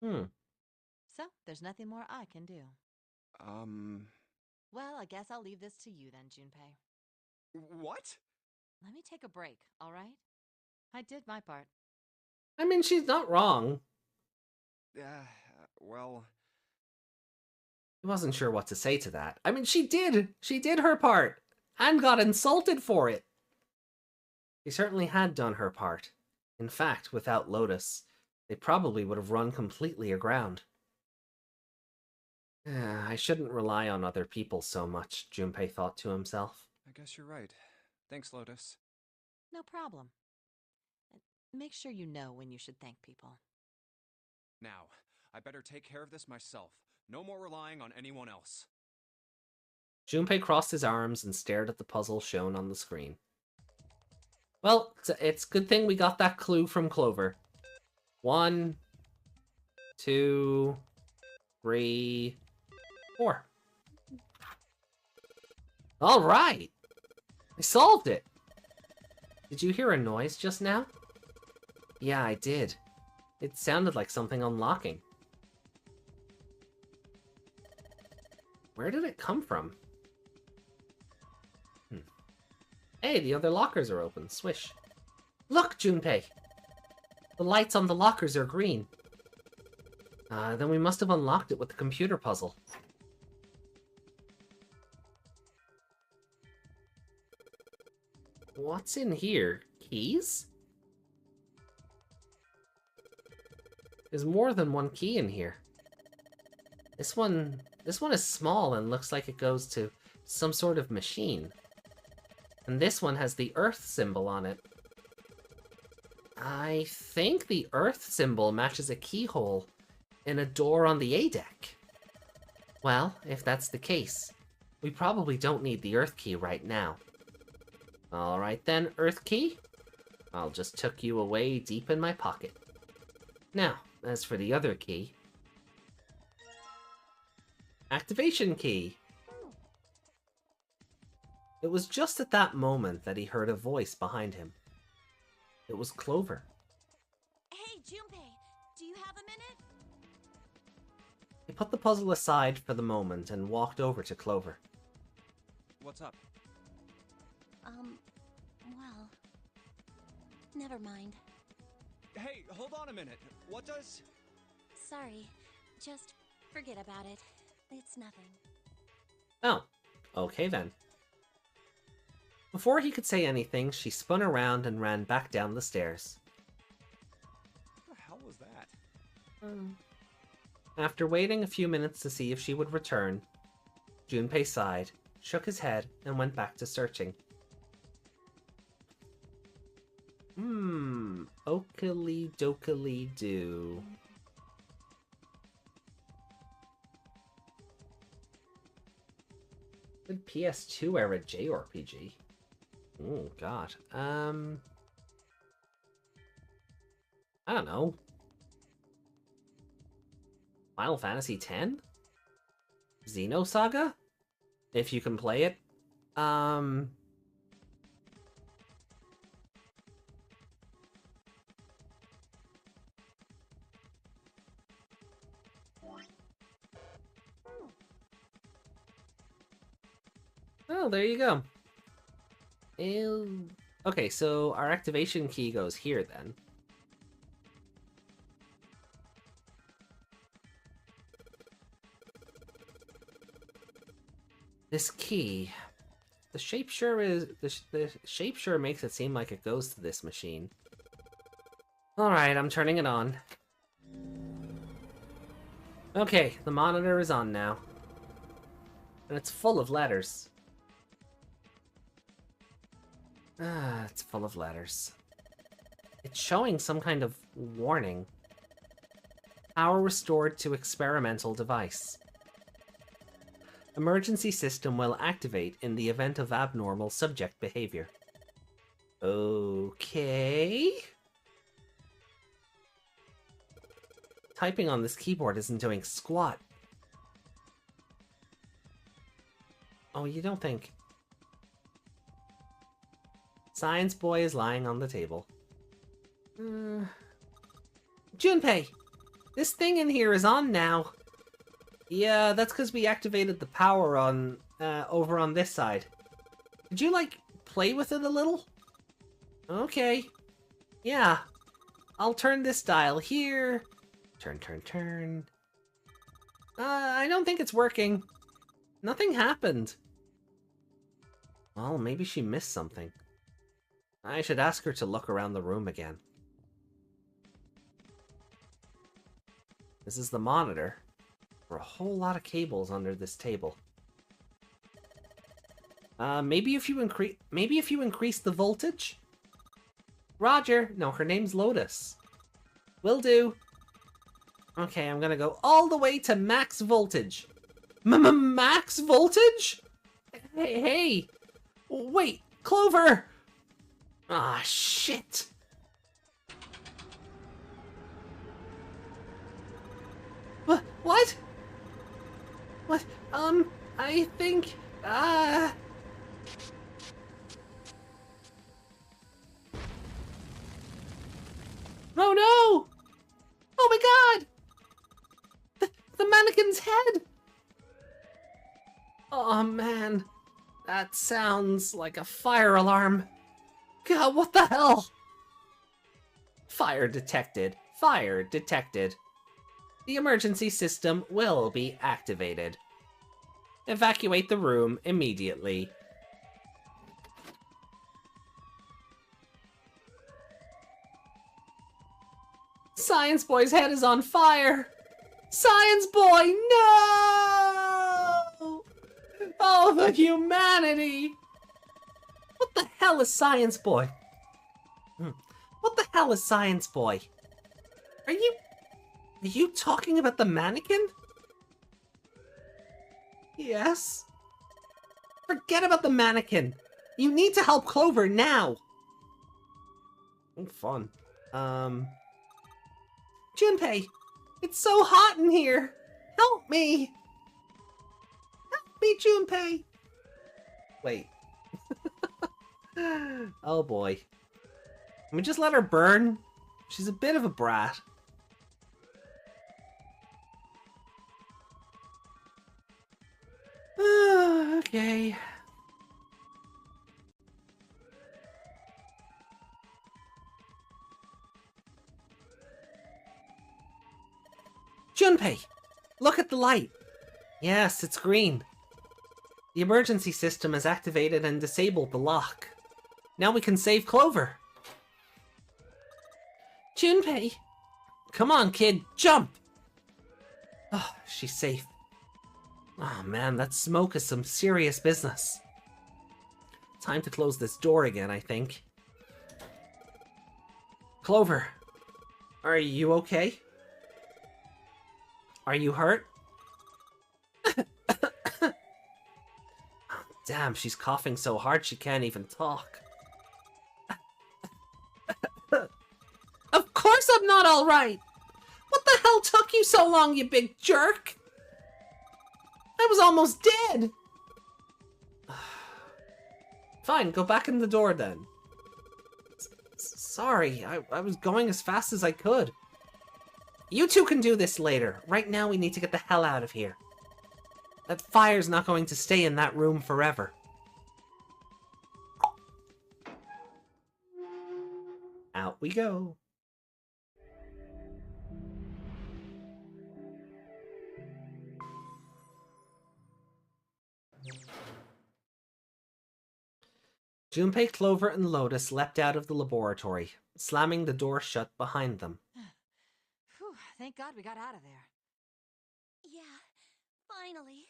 So, there's nothing more I can do. Well, I guess I'll leave this to you then, Junpei. What? Let me take a break, all right? I did my part. I mean, she's not wrong. Well... He wasn't sure what to say to that. I mean, she did! She did her part! And got insulted for it! She certainly had done her part. In fact, without Lotus, they probably would have run completely aground. I shouldn't rely on other people so much, Junpei thought to himself. I guess you're right. Thanks, Lotus. No problem. Make sure you know when you should thank people. Now, I better take care of this myself. No more relying on anyone else. Junpei crossed his arms and stared at the puzzle shown on the screen. Well, it's a good thing we got that clue from Clover. 1, 2, 3, 4. All right! I solved it! Did you hear a noise just now? Yeah, I did. It sounded like something unlocking. Where did it come from? Hey, the other lockers are open. Swish. Look, Junpei! The lights on the lockers are green. Then we must have unlocked it with the computer puzzle. What's in here? Keys? There's more than one key in here. This one is small and looks like it goes to some sort of machine. And this one has the Earth symbol on it. I think the Earth symbol matches a keyhole in a door on the A deck. Well, if that's the case, we probably don't need the Earth key right now. Alright then, Earth key. I'll just tuck you away deep in my pocket. Now, as for the other key... Activation key! It was just at that moment that he heard a voice behind him. It was Clover. Hey, Junpei, do you have a minute? He put the puzzle aside for the moment and walked over to Clover. What's up? Well, never mind. Hey, hold on a minute. What does... Sorry, just forget about it. It's nothing. Oh, okay then. Before he could say anything, she spun around and ran back down the stairs. What the hell was that? After waiting a few minutes to see if she would return, Junpei sighed, shook his head, and went back to searching. Okily dokily do. Good PS2 era JRPG. Oh god. I don't know. Final Fantasy X? Xenosaga? If you can play it. Oh, there you go. Okay, so our activation key goes here then. This key, the shape sure makes it seem like it goes to this machine. All right, I'm turning it on. Okay, the monitor is on now, and it's full of letters. It's full of letters. It's showing some kind of warning. Power restored to experimental device. Emergency system will activate in the event of abnormal subject behavior. Okay. Typing on this keyboard isn't doing squat. Oh, you don't think... Science boy is lying on the table. Junpei! This thing in here is on now. Yeah, that's because we activated the power on, over on this side. Did you, like, play with it a little? Okay. Yeah. I'll turn this dial here. Turn. I don't think it's working. Nothing happened. Well, maybe she missed something. I should ask her to look around the room again. This is the monitor. There are a whole lot of cables under this table. Maybe if you increase the voltage? Roger. No, her name's Lotus. Will do. Okay, I'm gonna go all the way to max voltage. Max voltage? Hey! Wait, Clover! Ah, shit! What? What? I think, Oh no! Oh my god! The mannequin's head! Oh man, that sounds like a fire alarm. God, what the hell? Fire detected. Fire detected. The emergency system will be activated. Evacuate the room immediately. Science Boy's head is on fire! Science Boy, no! Oh, the humanity! What the hell is Science Boy? What the hell is Science Boy? Are you talking about the mannequin? Yes? Forget about the mannequin. You need to help Clover now. Oh, fun. Junpei, it's so hot in here. Help me. Help me, Junpei. Wait. Oh boy. Can we just let her burn? She's a bit of a brat. Okay. Junpei, look at the light. Yes, it's green. The emergency system has activated and disabled the lock. Now we can save Clover. Junpei, come on, kid, jump. Oh, she's safe. Oh man, that smoke is some serious business. Time to close this door again, I think. Clover, are you okay? Are you hurt? Damn, she's coughing so hard she can't even talk. Of course I'm not alright! What the hell took you so long, you big jerk? I was almost dead! Fine, go back in the door then. Sorry, I was going as fast as I could. You two can do this later. Right now we need to get the hell out of here. That fire's not going to stay in that room forever. Out we go. Junpei, Clover, and Lotus leapt out of the laboratory, slamming the door shut behind them. Whew, thank God we got out of there. Yeah, finally.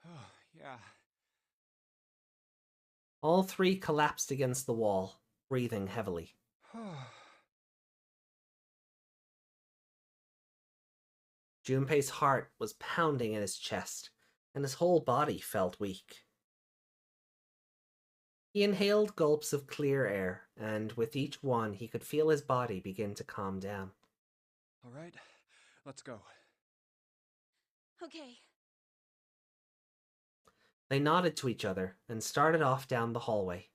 Oh, yeah. All three collapsed against the wall, breathing heavily. Junpei's heart was pounding in his chest, and his whole body felt weak. He inhaled gulps of clear air, and with each one he could feel his body begin to calm down. All right, let's go. Okay. They nodded to each other and started off down the hallway.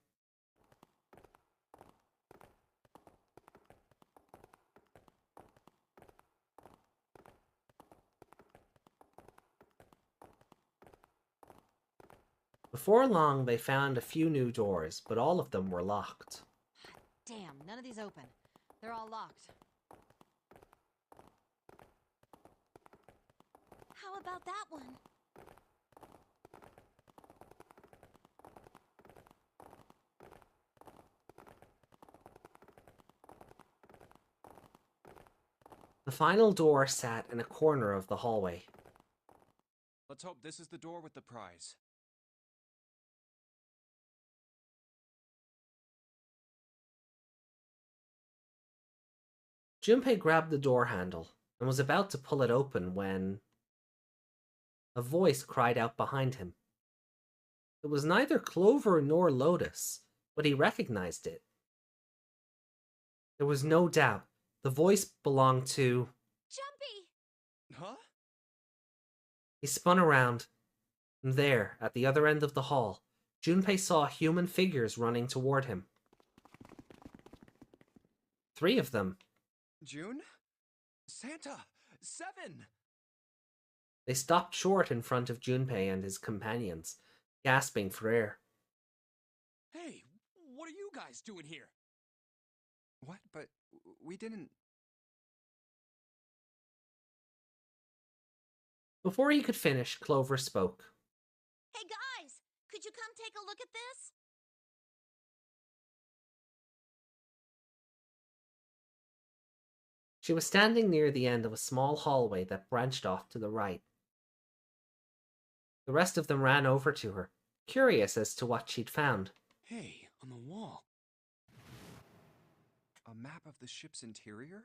Before long, they found a few new doors, but all of them were locked. Damn, none of these open. They're all locked. How about that one? The final door sat in a corner of the hallway. Let's hope this is the door with the prize. Junpei grabbed the door handle and was about to pull it open when a voice cried out behind him. It was neither Clover nor Lotus, but he recognized it. There was no doubt the voice belonged to... Jumpy! Huh? He spun around, and there, at the other end of the hall, Junpei saw human figures running toward him. 3 of them. June? Santa! 7! They stopped short in front of Junpei and his companions, gasping for air. Hey, what are you guys doing here? What? But we didn't... Before he could finish, Clover spoke. Hey guys, could you come take a look at this? She was standing near the end of a small hallway that branched off to the right. The rest of them ran over to her, curious as to what she'd found. Hey, on the wall. A map of the ship's interior?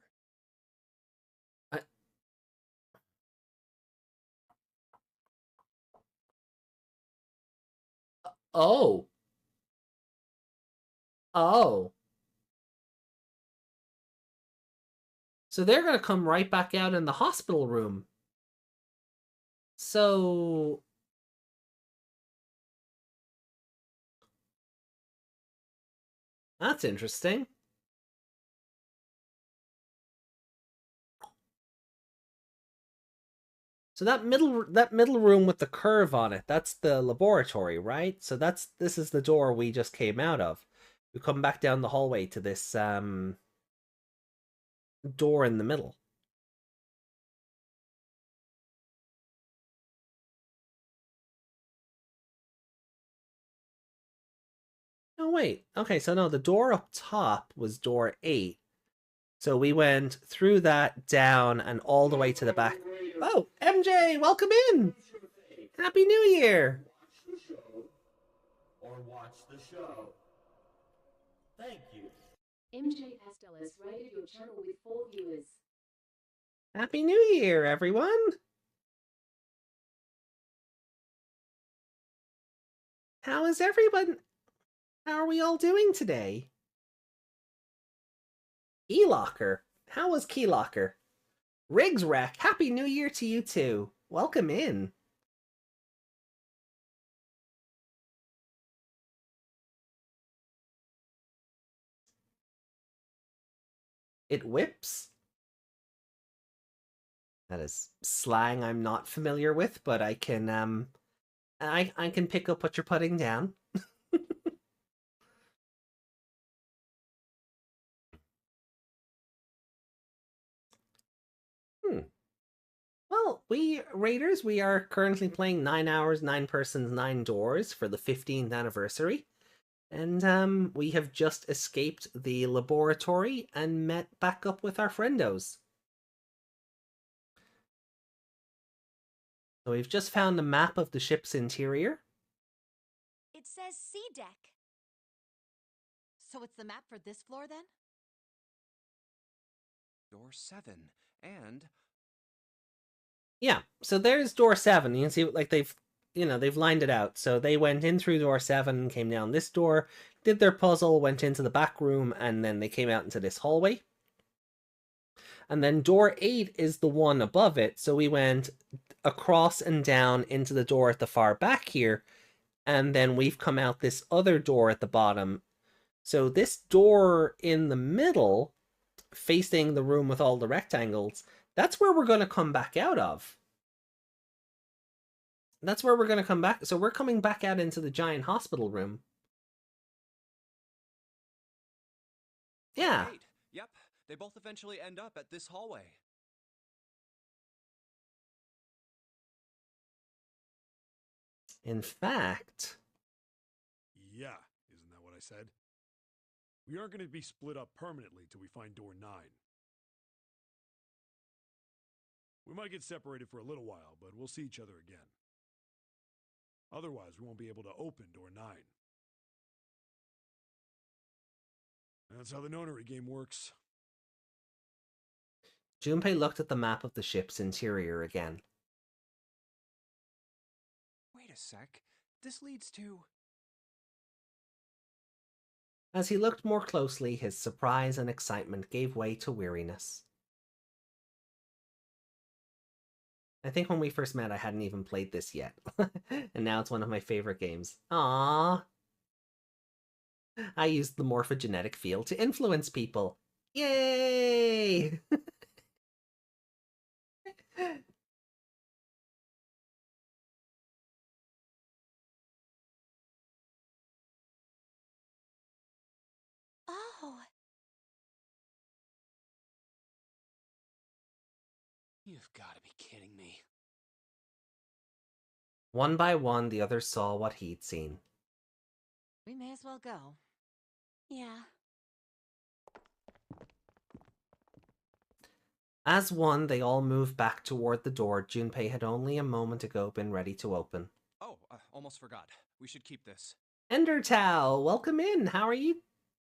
Oh! Oh! So they're gonna come right back out in the hospital room. So... That's interesting. So that middle room with the curve on it, that's the laboratory, right? So this is the door we just came out of. We come back down the hallway to this door in the middle. Oh wait. Okay, so no, the door up top was door 8. So we went through that, down, and all the way to the back. Oh, MJ, welcome in! Happy New Year! Or watch the show. Thank you. MJ Pastelis rated your channel with 4 viewers. Happy New Year, everyone! How is everyone? How are we all doing today? Keylocker. How was Keylocker? Riggs Wreck, Happy New Year to you too. Welcome in. It whips. That is slang I'm not familiar with, but I can I can pick up what you're putting down. Well, we Raiders, we are currently playing 9 hours, 9 persons, 9 doors for the 15th anniversary. And we have just escaped the laboratory and met back up with our friendos. So we've just found a map of the ship's interior. It says C deck. So it's the map for this floor then? Door 7. And Yeah, so there's door 7. You can see like they've lined it out. So they went in through door 7, came down this door, did their puzzle, went into the back room, and then they came out into this hallway. And then door 8 is the one above it. So we went across and down into the door at the far back here. And then we've come out this other door at the bottom. So this door in the middle, facing the room with all the rectangles, that's where we're going to come back out of. That's where we're going to come back. So we're coming back out into the giant hospital room. Yeah. Wait, yep, they both eventually end up at this hallway. In fact... Yeah, isn't that what I said? We aren't going to be split up permanently till we find door 9. We might get separated for a little while, but we'll see each other again. Otherwise, we won't be able to open door 9. That's how the Nonary Game works. Junpei looked at the map of the ship's interior again. Wait a sec. This leads to... As he looked more closely, his surprise and excitement gave way to weariness. I think when we first met, I hadn't even played this yet. And now it's one of my favorite games. Aww. I used the morphogenetic field to influence people. Yay! Oh, You've got to be kidding me. One by one, the others saw what he'd seen. we may as well go. Yeah. As one, they all moved back toward the door Junpei had only a moment ago been ready to open. Oh, almost forgot. We should keep this. Endertao, welcome in. How are you?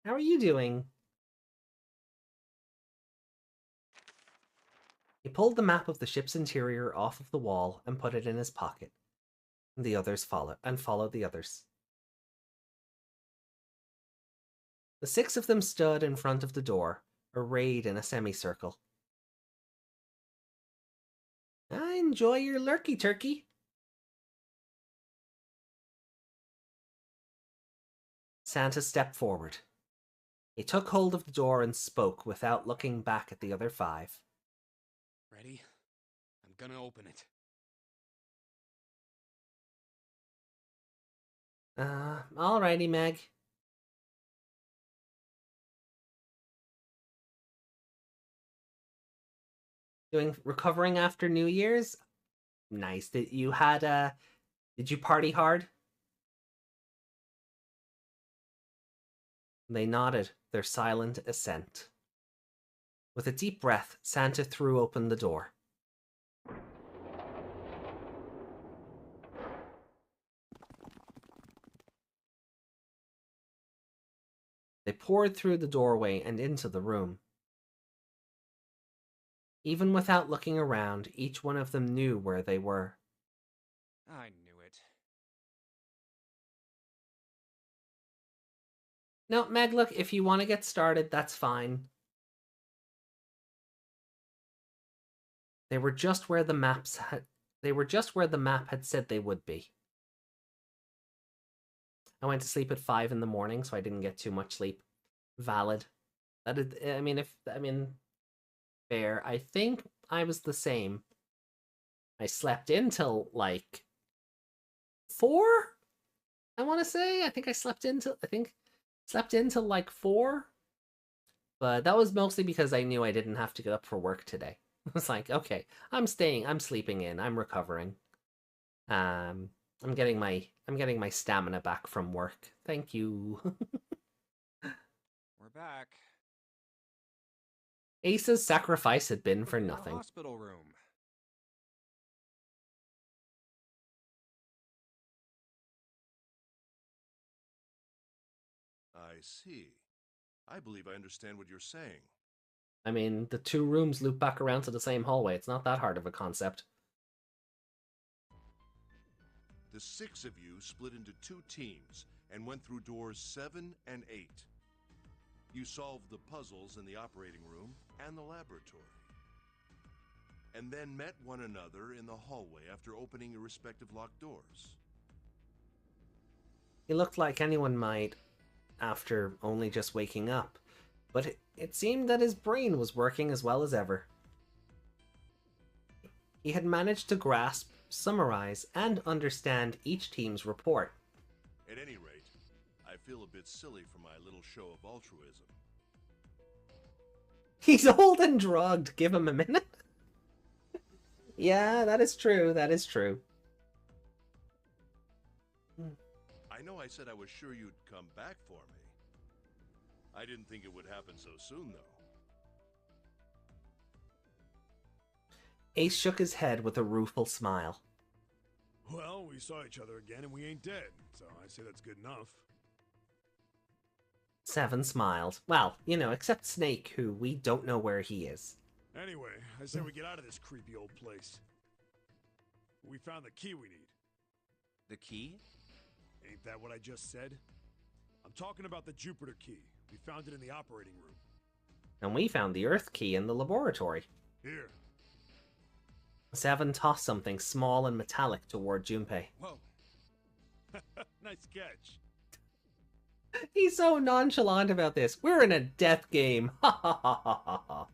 How are you doing? He pulled the map of the ship's interior off of the wall and put it in his pocket. The others followed the others. The 6 of them stood in front of the door, arrayed in a semicircle. Enjoy your lurky turkey. Santa stepped forward. He took hold of the door and spoke without looking back at the other 5. Ready? I'm gonna open it. Alrighty, Meg. Recovering after New Year's? Nice. Did you party hard? They nodded, their silent assent. With a deep breath, Santa threw open the door. They poured through the doorway and into the room. Even without looking around, each one of them knew where they were. I knew it. No, Meg, look, if you want to get started, that's fine. They were just where the map had said they would be. I went to sleep at 5 in the morning, so I didn't get too much sleep. Valid. That is, fair. I think I was the same. I slept in till like 4. I want to say. I think slept in till like 4. But that was mostly because I knew I didn't have to get up for work today. I was like, okay, I'm sleeping in, I'm recovering. I'm getting my stamina back from work. Thank you. We're back. Ace's sacrifice had been for In the nothing. hospital room. I see. I believe I understand what you're saying. I mean, the 2 rooms loop back around to the same hallway. It's not that hard of a concept. The 6 of you split into 2 teams and went through doors 7 and 8. You solved the puzzles in the operating room and the laboratory, and then met one another in the hallway after opening your respective locked doors. He looked like anyone might after only just waking up, but it seemed that his brain was working as well as ever. He had managed to grasp, summarize, and understand each team's report. At any rate, I feel a bit silly for my little show of altruism. He's old and drugged. Give him a minute. Yeah, that is true. That is true. I know I said I was sure you'd come back for me. I didn't think it would happen so soon, though. Ace shook his head with a rueful smile. Well, we saw each other again and we ain't dead, so I say that's good enough. 7 smiled. Well, except Snake, who we don't know where he is. Anyway, I say we get out of this creepy old place. We found the key we need. The key? Ain't that what I just said? I'm talking about the Jupiter key. We found it in the operating room. And we found the Earth key in the laboratory. Here. 7 tossed something small and metallic toward Junpei. Whoa. Nice catch. He's so nonchalant about this. We're in a death game. Ha ha ha ha ha ha.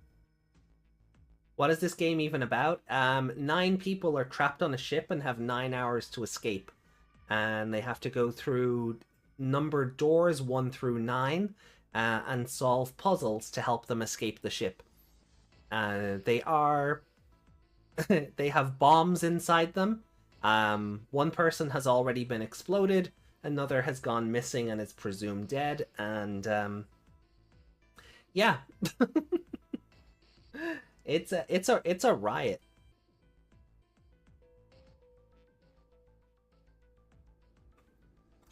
What is this game even about? 9 people are trapped on a ship and have 9 hours to escape. And they have to go through numbered doors 1 through 9 and solve puzzles to help them escape the ship. They have bombs inside them. One person has already been exploded. Another has gone missing and is presumed dead. And yeah, it's a riot.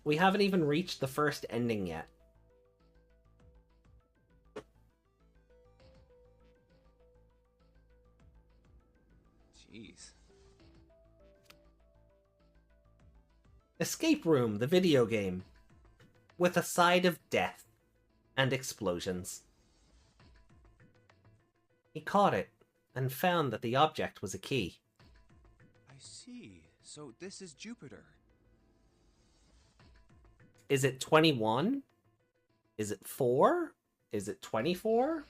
We haven't even reached the first ending yet. Jeez. Escape Room, the video game, with a side of death and explosions. He caught it and found that the object was a key. I see. So this is Jupiter. Is it 21? Is it 4? Is it 24?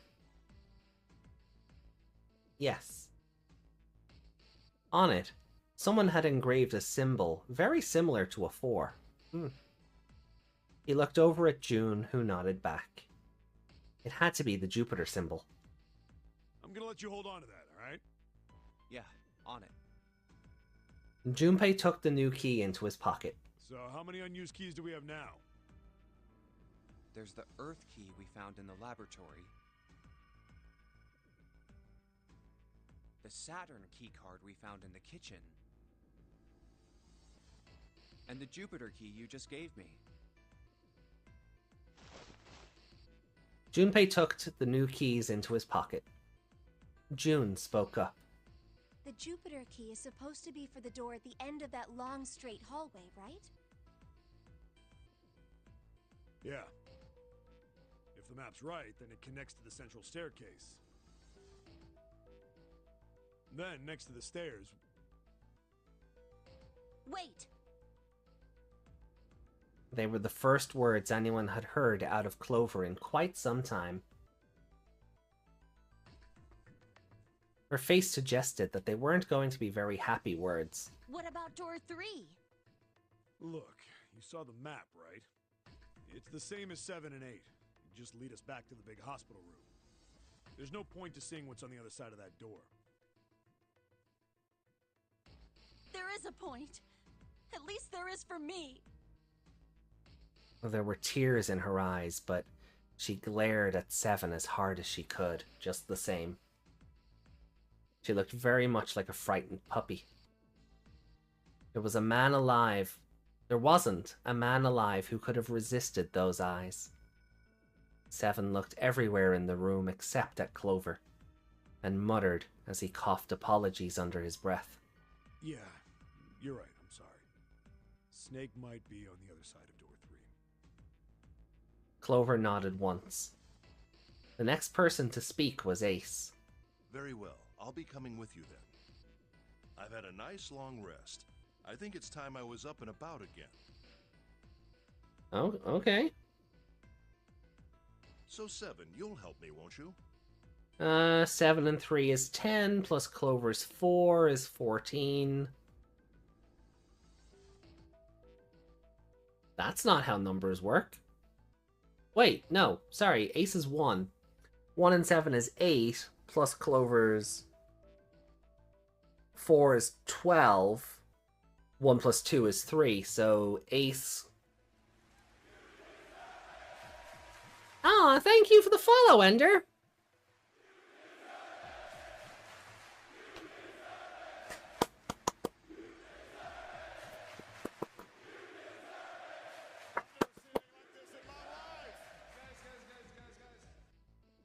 Yes. On it, someone had engraved a symbol very similar to a 4. He looked over at June, who nodded back. It had to be the Jupiter symbol. I'm gonna let you hold on to that, alright? Yeah, on it. Junpei took the new key into his pocket. So how many unused keys do we have now? There's the Earth key we found in the laboratory. the Saturn keycard we found in the kitchen. And the Jupiter key you just gave me. Junpei tucked the new keys into his pocket. June spoke up. The Jupiter key is supposed to be for the door at the end of that long, straight hallway, right? Yeah. If the map's right, then it connects to the central staircase. Then, next to the stairs... Wait! They were the first words anyone had heard out of Clover in quite some time. Her face suggested that they weren't going to be very happy words. What about door 3? Look, you saw the map, right? It's the same as 7 and 8. You just lead us back to the big hospital room. There's no point to seeing what's on the other side of that door. There is a point. At least there is for me. There were tears in her eyes, but she glared at Seven as hard as she could, just the same. She looked very much like a frightened puppy. There wasn't a man alive who could have resisted those eyes. Seven looked everywhere in the room except at Clover, and muttered as he coughed apologies under his breath. Yeah, you're right, I'm sorry. Snake might be on the other side of door 3. Clover nodded once. The next person to speak was Ace. Very well. I'll be coming with you then. I've had a nice long rest. I think it's time I was up and about again. Oh, okay. So 7, you'll help me, won't you? 7 and 3 is 10, plus Clover's 4 is 14. That's not how numbers work. Wait, no, sorry, Ace is 1. 1 and 7 is 8, plus Clover's 4 is 12. 1 plus 2 is 3, so Ace... Ah, thank you for the follow, Ender!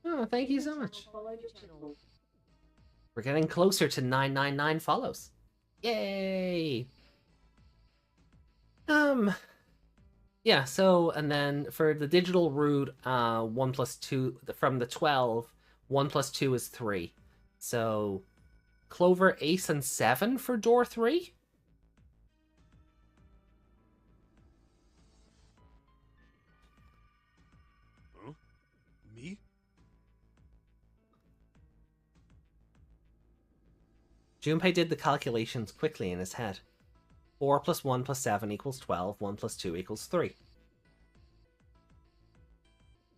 Oh, thank you so much. We're getting closer to 999 follows. Yay! Yeah, so, and then for the digital route, 1 plus 2, from the 12, 1 plus 2 is 3. So, Clover, Ace, and 7 for door 3? Huh? Me? Junpei did the calculations quickly in his head. 4 plus 1 plus 7 equals 12, 1 plus 2 equals 3.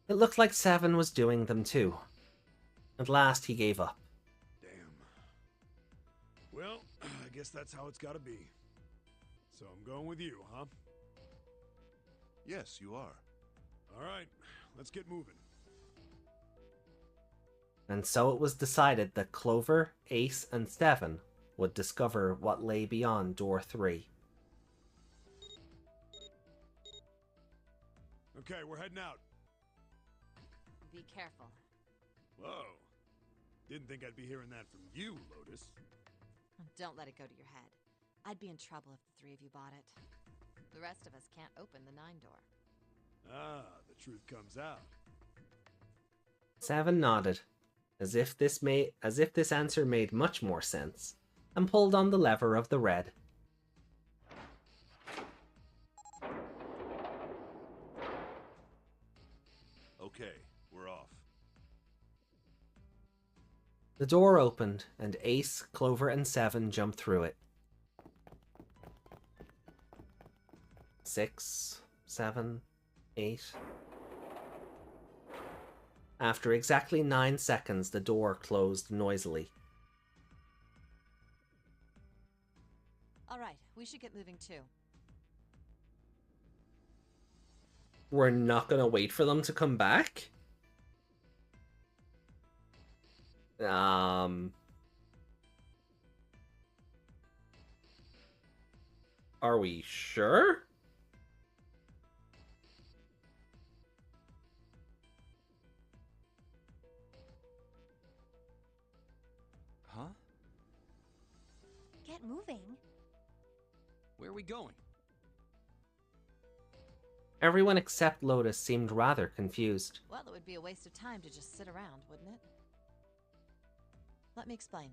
It looked like 7 was doing them too. At last he gave up. Damn. Well, I guess that's how it's gotta be. So I'm going with you, huh? Yes, you are. Alright, let's get moving. And so it was decided that Clover, Ace, and 7 would discover what lay beyond door 3. Okay, we're heading out. Be careful. Whoa. Didn't think I'd be hearing that from you, Lotus. Don't let it go to your head. I'd be in trouble if the 3 of you bought it. The rest of us can't open the 9 door. Ah, the truth comes out. 7 nodded, as if this answer made much more sense, and pulled on the lever of the red. Okay, we're off. The door opened, and Ace, Clover, and 7 jumped through it. 6, 7, 8... After exactly 9 seconds, the door closed noisily. All right, we should get moving too. We're not gonna wait for them to come back? Are we sure? Huh? Get moving. Where are we going? Everyone except Lotus seemed rather confused. Well, it would be a waste of time to just sit around, wouldn't it? Let me explain.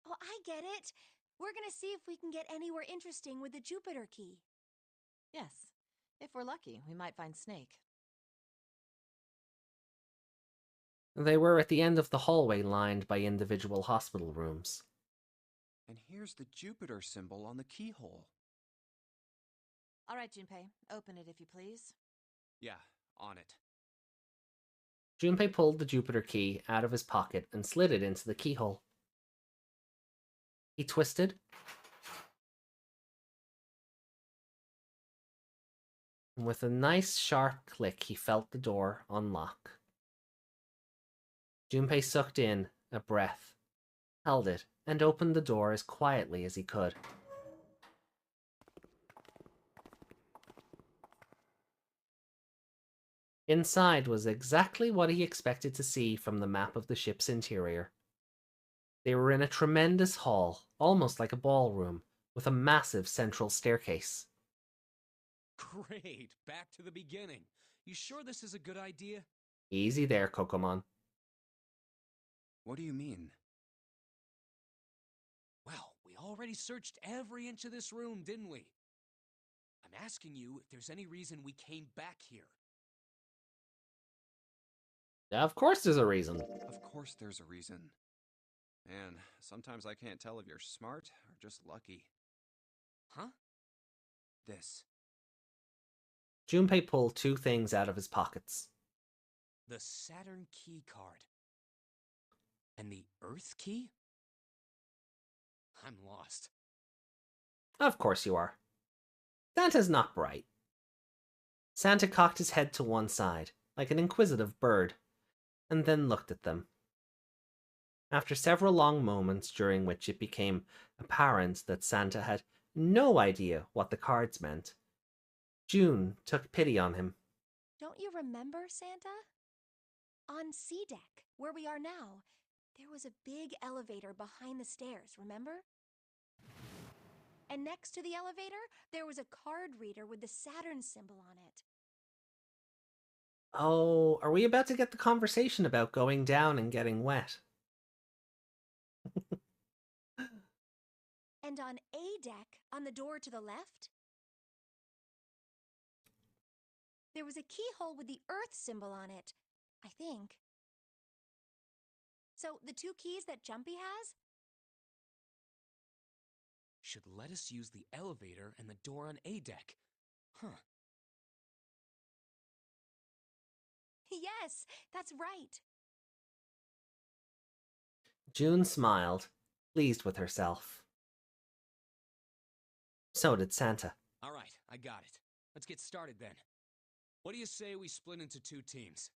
Oh, I get it. We're gonna see if we can get anywhere interesting with the Jupiter key. Yes. If we're lucky, we might find Snake. They were at the end of the hallway lined by individual hospital rooms. And here's the Jupiter symbol on the keyhole. All right, Junpei, open it if you please. Yeah, on it. Junpei pulled the Jupiter key out of his pocket and slid it into the keyhole. He twisted, and with a nice sharp click, he felt the door unlock. Junpei sucked in a breath, held it, and opened the door as quietly as he could. Inside was exactly what he expected to see from the map of the ship's interior. They were in a tremendous hall, almost like a ballroom, with a massive central staircase. Great, back to the beginning. You sure this is a good idea? Easy there, Kokomon. What do you mean? Well, we already searched every inch of this room, didn't we? I'm asking you if there's any reason we came back here. Of course there's a reason. Of course there's a reason. Man, sometimes I can't tell if you're smart or just lucky. Huh? This. Junpei pulled two things out of his pockets. The Saturn key card. And the Earth key? I'm lost. Of course you are. Santa's not bright. Santa cocked his head to one side, like an inquisitive bird, and then looked at them. After several long moments during which it became apparent that Santa had no idea what the cards meant, June took pity on him. Don't you remember, Santa? On C deck, where we are now, there was a big elevator behind the stairs, remember? And next to the elevator, there was a card reader with the Saturn symbol on it. Oh, are we about to get the conversation about going down and getting wet? And on A deck, on the door to the left, there was a keyhole with the Earth symbol on it, I think. So, the two keys that Junpei has? Should let us use the elevator and the door on A deck. Huh. Yes, that's right. June smiled, pleased with herself. So did Santa. All right, I got it. Let's get started then. What do you say we split into two teams?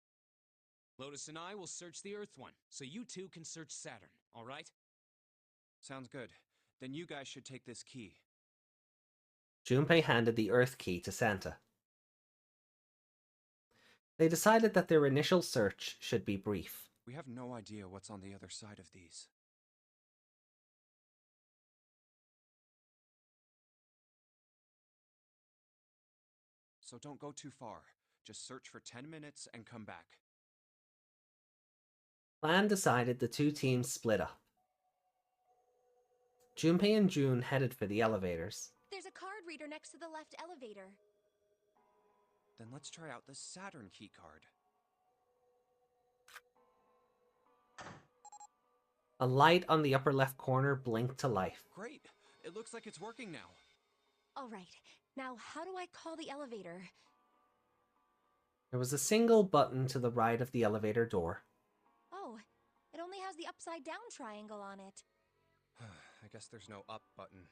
Lotus and I will search the Earth one, so you two can search Saturn, all right? Sounds good. Then you guys should take this key. Junpei handed the Earth key to Santa. They decided that their initial search should be brief. We have no idea what's on the other side of these. So don't go too far. Just search for 10 minutes and come back. Plan decided the two teams split up. Junpei and June headed for the elevators. There's a card reader next to the left elevator. Then let's try out the Saturn key card. A light on the upper left corner blinked to life. Great! It looks like it's working now. All right, now how do I call the elevator? There was a single button to the right of the elevator door. Oh, it only has the upside down triangle on it. I guess there's no up button.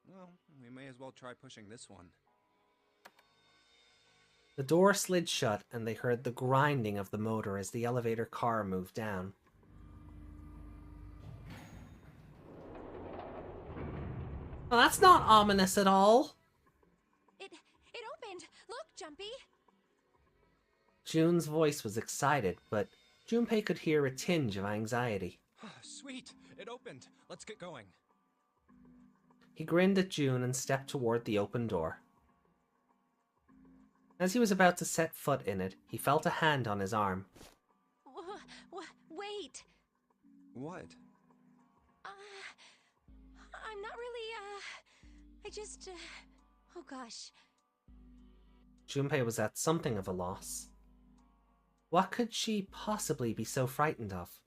Well, we may as well try pushing this one. The door slid shut and they heard the grinding of the motor as the elevator car moved down. Well, that's not ominous at all. It opened! Look, Jumpy! June's voice was excited, but Junpei could hear a tinge of anxiety. Sweet! It opened! Let's get going. He grinned at June and stepped toward the open door. As he was about to set foot in it, he felt a hand on his arm. Wait! What? I'm not really, I just, oh gosh. Junpei was at something of a loss. What could she possibly be so frightened of?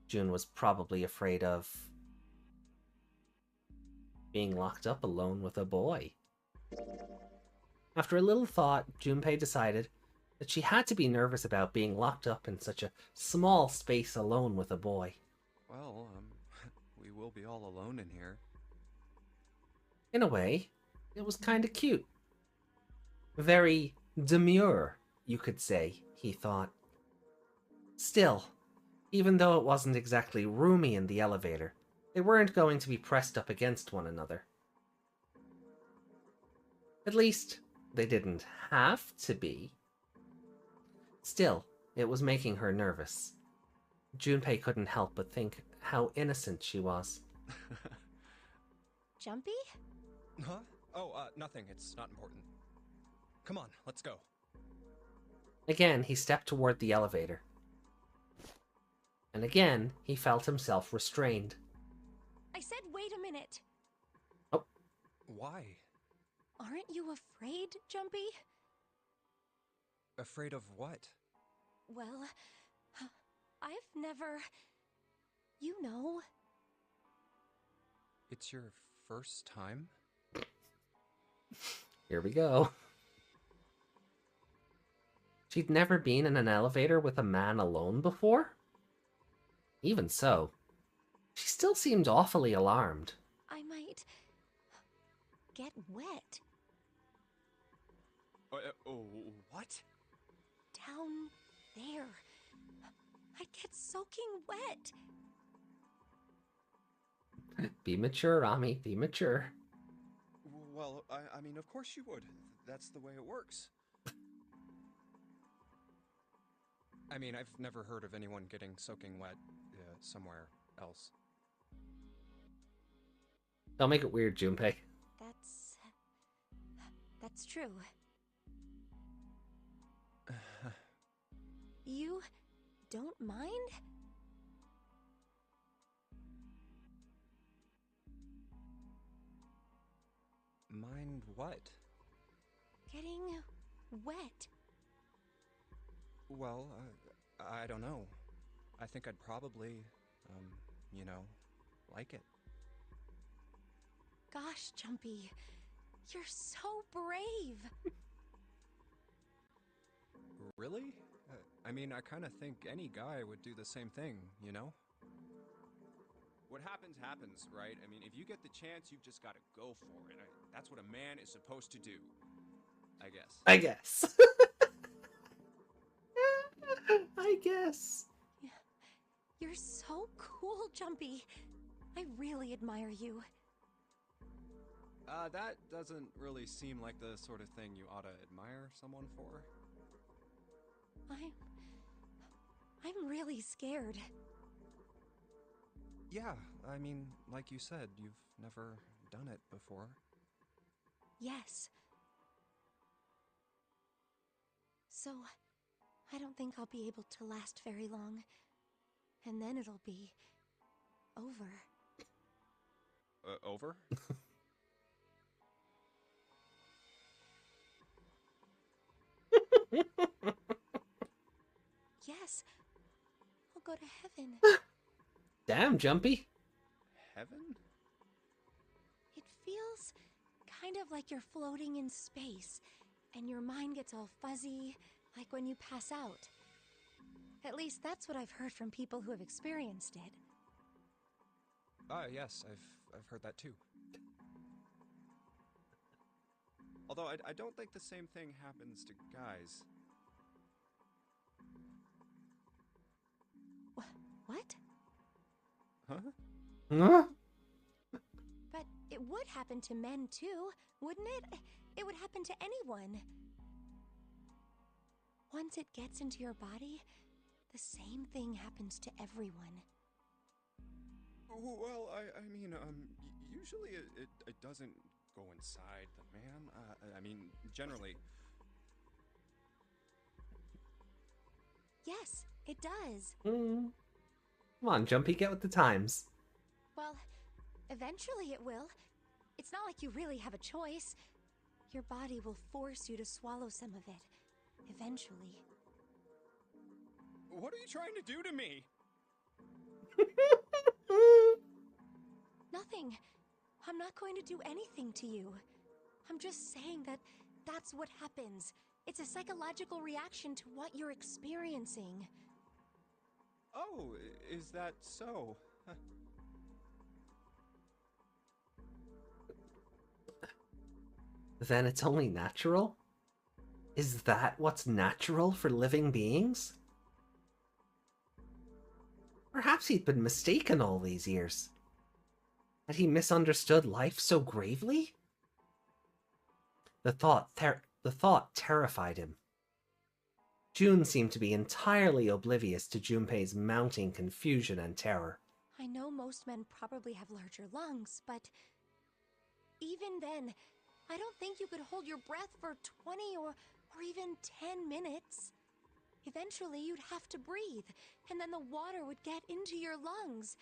June was probably afraid of being locked up alone with a boy. After a little thought, Junpei decided that she had to be nervous about being locked up in such a small space alone with a boy. Well, we will be all alone in here. In a way, it was kinda cute. Very demure, you could say, he thought. Still, even though it wasn't exactly roomy in the elevator, they weren't going to be pressed up against one another. At least, they didn't have to be. Still, it was making her nervous. Junpei couldn't help but think how innocent she was. Jumpy? Huh? Oh, nothing. It's not important. Come on, let's go. Again, he stepped toward the elevator. And again, he felt himself restrained. I said wait a minute. Oh. Why? Aren't you afraid, Jumpy? Afraid of what? Well, I've never... You know. It's your first time? Here we go. She'd never been in an elevator with a man alone before? Even so, she still seemed awfully alarmed. I might... get wet. What? Down there. I'd get soaking wet. Be mature, Ami, be mature. Well, I mean, of course you would. That's the way it works. I mean, I've never heard of anyone getting soaking wet somewhere else. Don't make it weird, Junpei. That's true. You don't mind? Mind what? Getting wet. Well, I don't know. I think I'd probably, you know, like it. Gosh, Jumpy, you're so brave. Really? I mean, I kind of think any guy would do the same thing, you know? What happens, happens, right? I mean, if you get the chance, you've just got to go for it. That's what a man is supposed to do, I guess. I guess. I guess. Yeah. You're so cool, Jumpy. I really admire you. That doesn't really seem like the sort of thing you ought to admire someone for. I'm really scared. Yeah, I mean, like you said, you've never done it before. Yes. So, I don't think I'll be able to last very long. And then it'll be... over. Over? Yes. I'll go to heaven. Damn, Jumpy. Heaven? It feels kind of like you're floating in space, and your mind gets all fuzzy, like when you pass out. At least that's what I've heard from people who have experienced it. Yes, I've heard that too. Although I don't think the same thing happens to guys. What? Huh? Huh? But would happen to men too, wouldn't it? It would happen to anyone. Once it gets into your body, the same thing happens to everyone. Well, I mean, usually it doesn't go inside the man. I mean, generally. Yes, it does. Come on, Junpei, get with the times. Well, eventually it will. It's not like you really have a choice. Your body will force you to swallow some of it. Eventually. What are you trying to do to me? Nothing. I'm not going to do anything to you. I'm just saying that that's what happens. It's a psychological reaction to what you're experiencing. Oh, is that so? Then it's only natural? Is that what's natural for living beings? Perhaps he'd been mistaken all these years. Had he misunderstood life so gravely? The thought terrified him. June seemed to be entirely oblivious to Junpei's mounting confusion and terror. I know most men probably have larger lungs, but even then, I don't think you could hold your breath for 20 or even 10 minutes. Eventually, you'd have to breathe, and then the water would get into your lungs.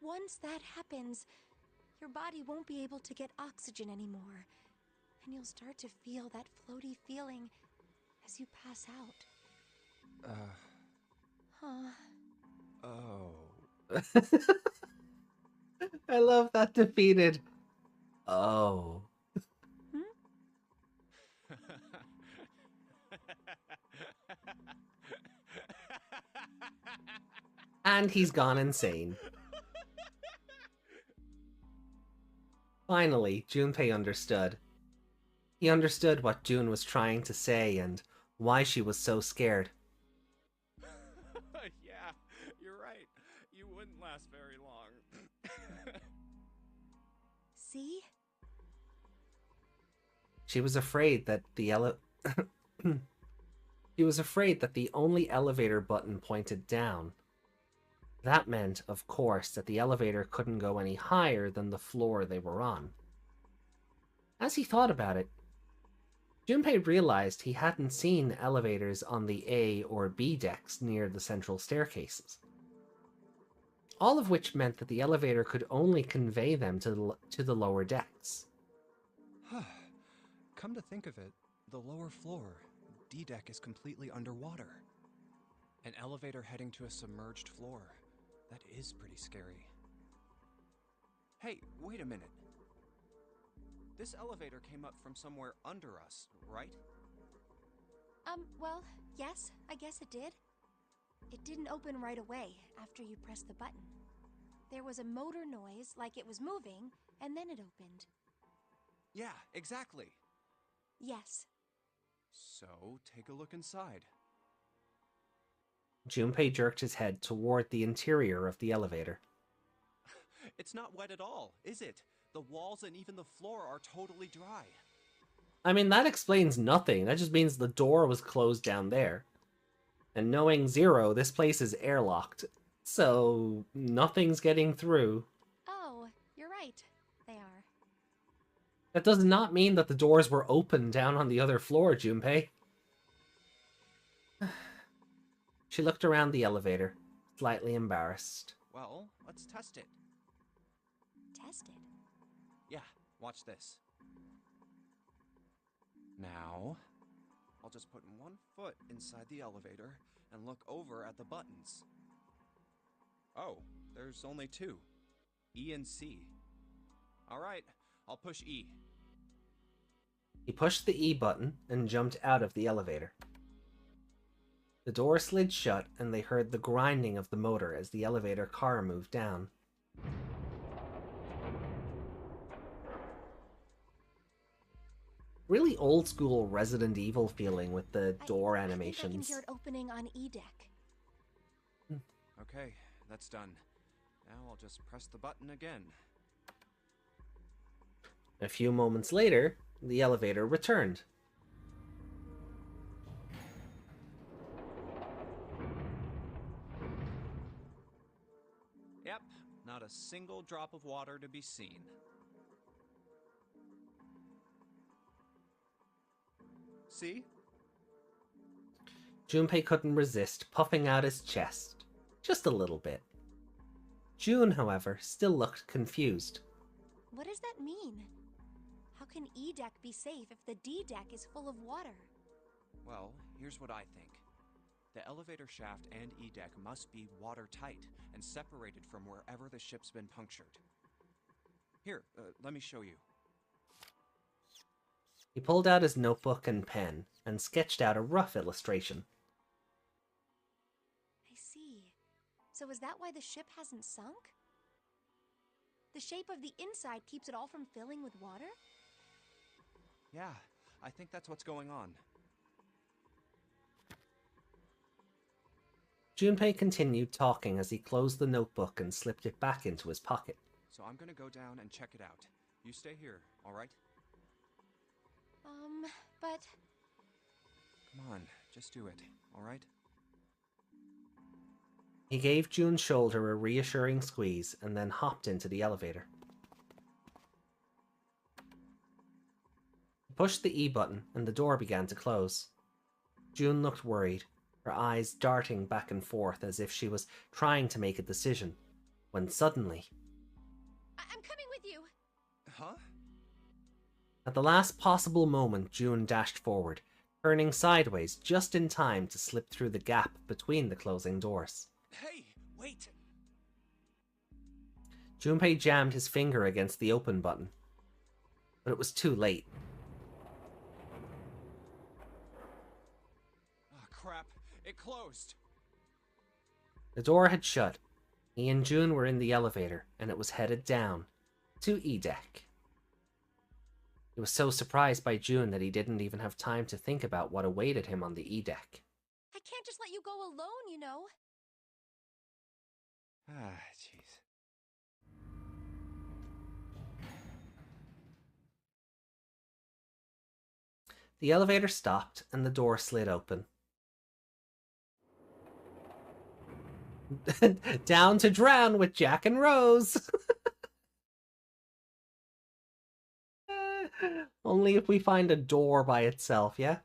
Once that happens, your body won't be able to get oxygen anymore, and you'll start to feel that floaty feeling as you pass out. Oh. I love that defeated. Oh. And he's gone insane. Finally, Junpei understood. He understood what June was trying to say and why she was so scared. Yeah, you're right. You wouldn't last very long. See? She was afraid that She was afraid that the only elevator button pointed down. That meant, of course, that the elevator couldn't go any higher than the floor they were on. As he thought about it, Junpei realized he hadn't seen elevators on the A or B decks near the central staircases. All of which meant that the elevator could only convey them to the lower decks. Come to think of it, the lower floor, D deck, is completely underwater. An elevator heading to a submerged floor. That is pretty scary. Hey, wait a minute. This elevator came up from somewhere under us, right? Well, yes, I guess it did. It didn't open right away after you pressed the button. There was a motor noise like it was moving, and then it opened. Yeah, exactly. Yes. So, take a look inside. Junpei jerked his head toward the interior of the elevator. It's not wet at all, is it? The walls and even the floor are totally dry. I mean, that explains nothing. That just means the door was closed down there. And knowing Zero, this place is airlocked. So, nothing's getting through. Oh, you're right. They are. That does not mean that the doors were open down on the other floor, Junpei. She looked around the elevator, slightly embarrassed. Well, let's test it. Test it? Yeah, watch this. Now, I'll just put one foot inside the elevator and look over at the buttons. Oh, there's only two. E and C. Alright, I'll push E. He pushed the E button and jumped out of the elevator. The door slid shut and they heard the grinding of the motor as the elevator car moved down. Really old school Resident Evil feeling with the door animations. I think I can hear it opening on E deck. Okay, that's done. Now I'll just press the button again. A few moments later, the elevator returned. Yep, not a single drop of water to be seen. See? Junpei couldn't resist puffing out his chest, just a little bit. June, however, still looked confused. What does that mean? How can E deck be safe if the D deck is full of water? Well, here's what I think. The elevator shaft and E deck must be watertight and separated from wherever the ship's been punctured. Here, let me show you. He pulled out his notebook and pen and sketched out a rough illustration. I see. So is that why the ship hasn't sunk? The shape of the inside keeps it all from filling with water? Yeah, I think that's what's going on. Junpei continued talking as he closed the notebook and slipped it back into his pocket. So I'm gonna go down and check it out. You stay here, alright? But... Come on, just do it, alright? He gave June's shoulder a reassuring squeeze and then hopped into the elevator. He pushed the E button and the door began to close. June looked worried, her eyes darting back and forth as if she was trying to make a decision, when suddenly... I'm coming with you! Huh? At the last possible moment, June dashed forward, turning sideways just in time to slip through the gap between the closing doors. Hey, wait! Junpei jammed his finger against the open button, but it was too late. Oh, crap. It closed. The door had shut. He and June were in the elevator, and it was headed down to E deck. He was so surprised by June that he didn't even have time to think about what awaited him on the E deck. I can't just let you go alone, you know. Ah, jeez. The elevator stopped, and the door slid open. Down to drown with Jack and Rose! Only if we find a door by itself, yeah?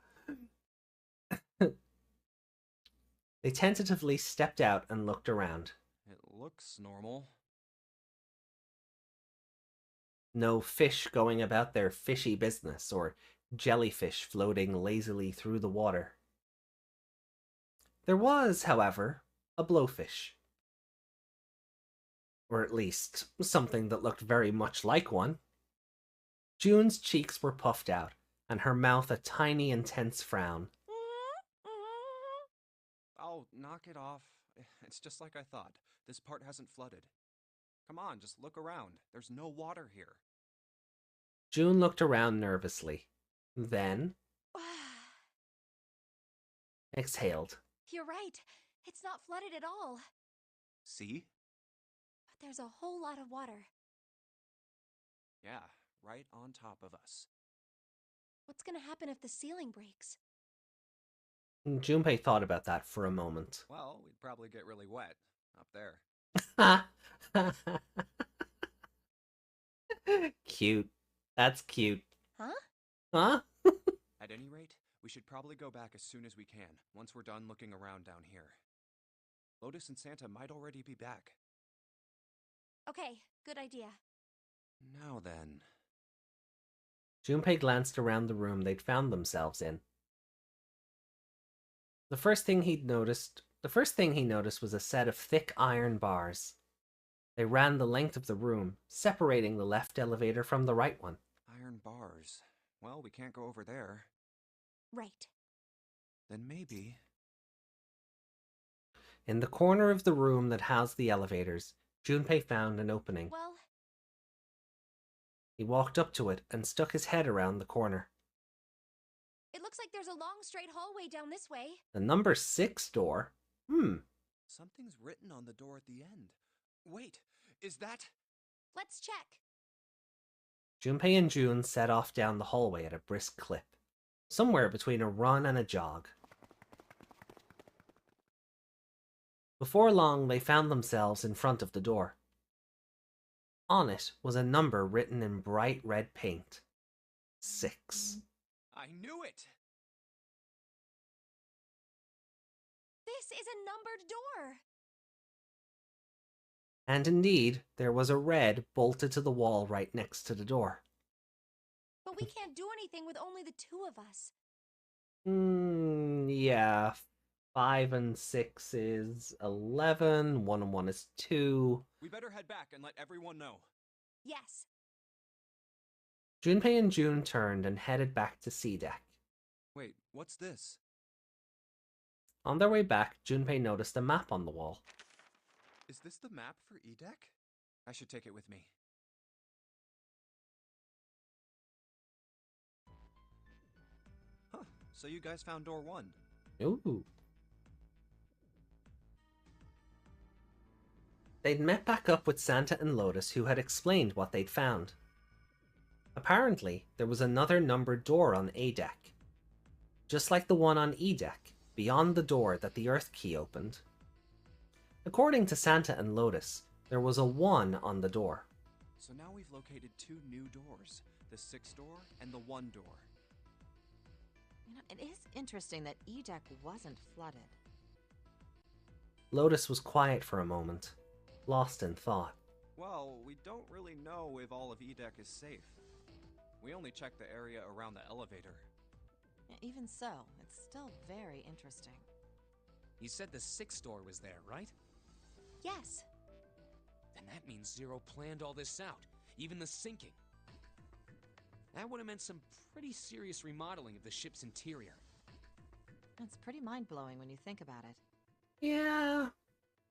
They tentatively stepped out and looked around. It looks normal. No fish going about their fishy business, or jellyfish floating lazily through the water. There was, however, a blowfish. Or at least, something that looked very much like one. June's cheeks were puffed out, and her mouth a tiny, intense frown. Oh, knock it off. It's just like I thought. This part hasn't flooded. Come on, just look around. There's no water here. June looked around nervously. Then... exhaled. You're right. It's not flooded at all. See? But there's a whole lot of water. Yeah, right on top of us. What's gonna happen if the ceiling breaks? Junpei thought about that for a moment. Well, we'd probably get really wet up there. Cute. That's cute. Huh? Huh? At any rate, we should probably go back as soon as we can, once we're done looking around down here. Lotus and Santa might already be back. Okay, good idea. Now then... Junpei glanced around the room they'd found themselves in. The first thing he noticed was a set of thick iron bars. They ran the length of the room, separating the left elevator from the right one. Iron bars. Well, we can't go over there. Right. Then maybe... In the corner of the room that housed the elevators, Junpei found an opening. Well... He walked up to it and stuck his head around the corner. It looks like there's a long straight hallway down this way. The number 6 door? Something's written on the door at the end. Wait, is that... Let's check. Junpei and June set off down the hallway at a brisk clip, somewhere between a run and a jog. Before long, they found themselves in front of the door. On it was a number written in bright red paint. 6. I knew it! This is a numbered door! And indeed, there was a red bolted to the wall right next to the door. But we can't do anything with only the two of us. Yeah. 5 and 6 is 11. 1 and 1 is 2. We better head back and let everyone know. Yes. Junpei and June turned and headed back to C deck. Wait, what's this? On their way back, Junpei noticed a map on the wall. Is this the map for E-Deck? I should take it with me. Huh, so you guys found door 1. Ooh. They'd met back up with Santa and Lotus, who had explained what they'd found. Apparently, there was another numbered door on A deck. Just like the one on E deck, beyond the door that the Earth key opened. According to Santa and Lotus, there was a 1 on the door. So now we've located 2 new doors, the 6 door and the 1 door. You know, it is interesting that E-Deck wasn't flooded. Lotus was quiet for a moment, lost in thought. Well, we don't really know if all of E-Deck is safe. We only checked the area around the elevator. Even so, it's still very interesting. You said the 6th door was there, right? Yes. Then that means Zero planned all this out, even the sinking. That would have meant some pretty serious remodeling of the ship's interior. It's pretty mind-blowing when you think about it. Yeah,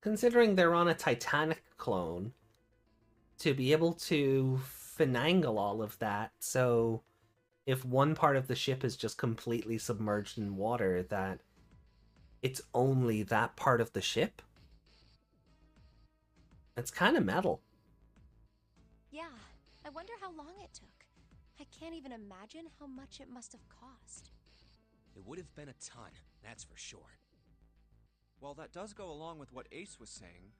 considering they're on a Titanic clone, to be able to finagle all of that, so if one part of the ship is just completely submerged in water, that it's only that part of the ship? It's kind of metal. Yeah, I wonder how long it took. I can't even imagine how much it must have cost. It would have been a ton, that's for sure. Well, that does go along with what Ace was saying.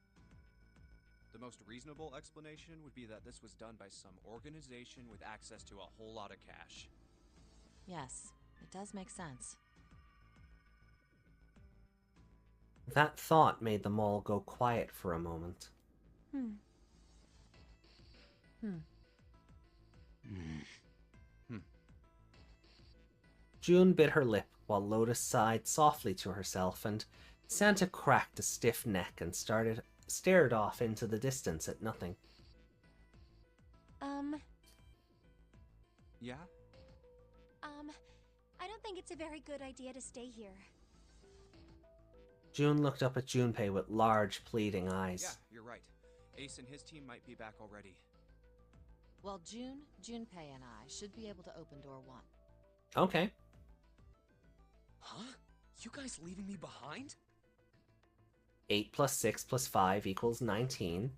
The most reasonable explanation would be that this was done by some organization with access to a whole lot of cash. Yes, it does make sense. That thought made them all go quiet for a moment. June bit her lip while Lotus sighed softly to herself, and Santa cracked a stiff neck and stared off into the distance at nothing. Yeah? I don't think it's a very good idea to stay here. June looked up at Junpei with large, pleading eyes. Yeah, you're right. Ace and his team might be back already. Well, Junpei and I should be able to open door 1. Okay. Huh? You guys leaving me behind? 8 plus 6 plus 5 equals 19.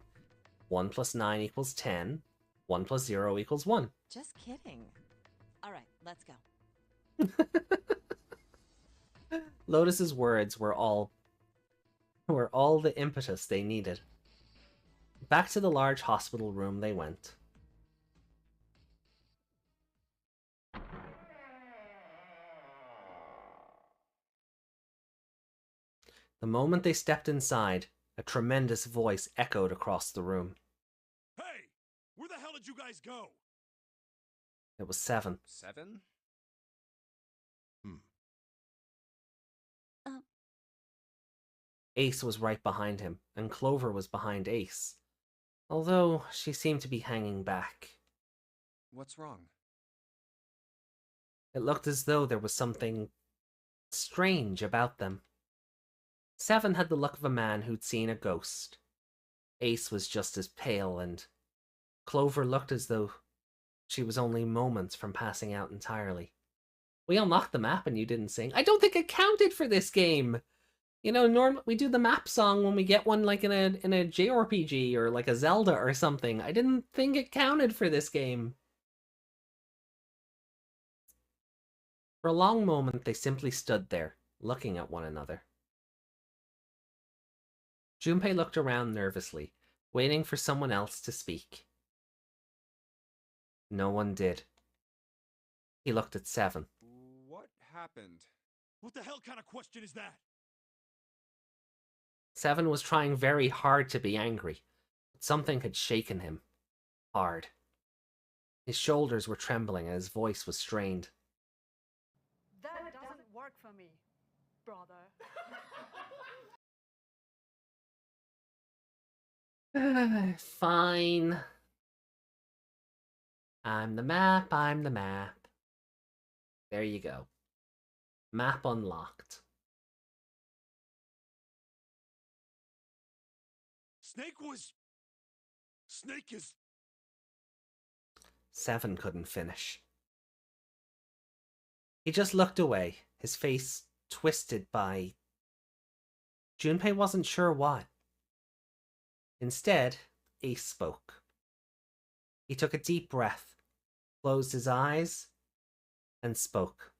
1 plus 9 equals 10. 1 plus 0 equals 1. Just kidding. All right, let's go. Lotus's words were all the impetus they needed. Back to the large hospital room they went. The moment they stepped inside, a tremendous voice echoed across the room. Hey! Where the hell did you guys go? It was 7. 7? Ace was right behind him, and Clover was behind Ace, although she seemed to be hanging back. What's wrong? It looked as though there was something strange about them. 7 had the look of a man who'd seen a ghost. Ace was just as pale, and Clover looked as though she was only moments from passing out entirely. We unlocked the map and you didn't sing. I don't think it counted for this game! You know, we do the map song when we get one like in a JRPG or like a Zelda or something. I didn't think it counted for this game. For a long moment, they simply stood there, looking at one another. Junpei looked around nervously, waiting for someone else to speak. No one did. He looked at Seven. What happened? What the hell kind of question is that? Seven was trying very hard to be angry, but something had shaken him. Hard. His shoulders were trembling and his voice was strained. That doesn't work for me, brother. Fine. I'm the map, I'm the map. There you go. Map unlocked. Snake is... Seven couldn't finish. He just looked away, his face twisted by... Junpei wasn't sure what. Instead, Ace spoke. He took a deep breath, closed his eyes, and spoke.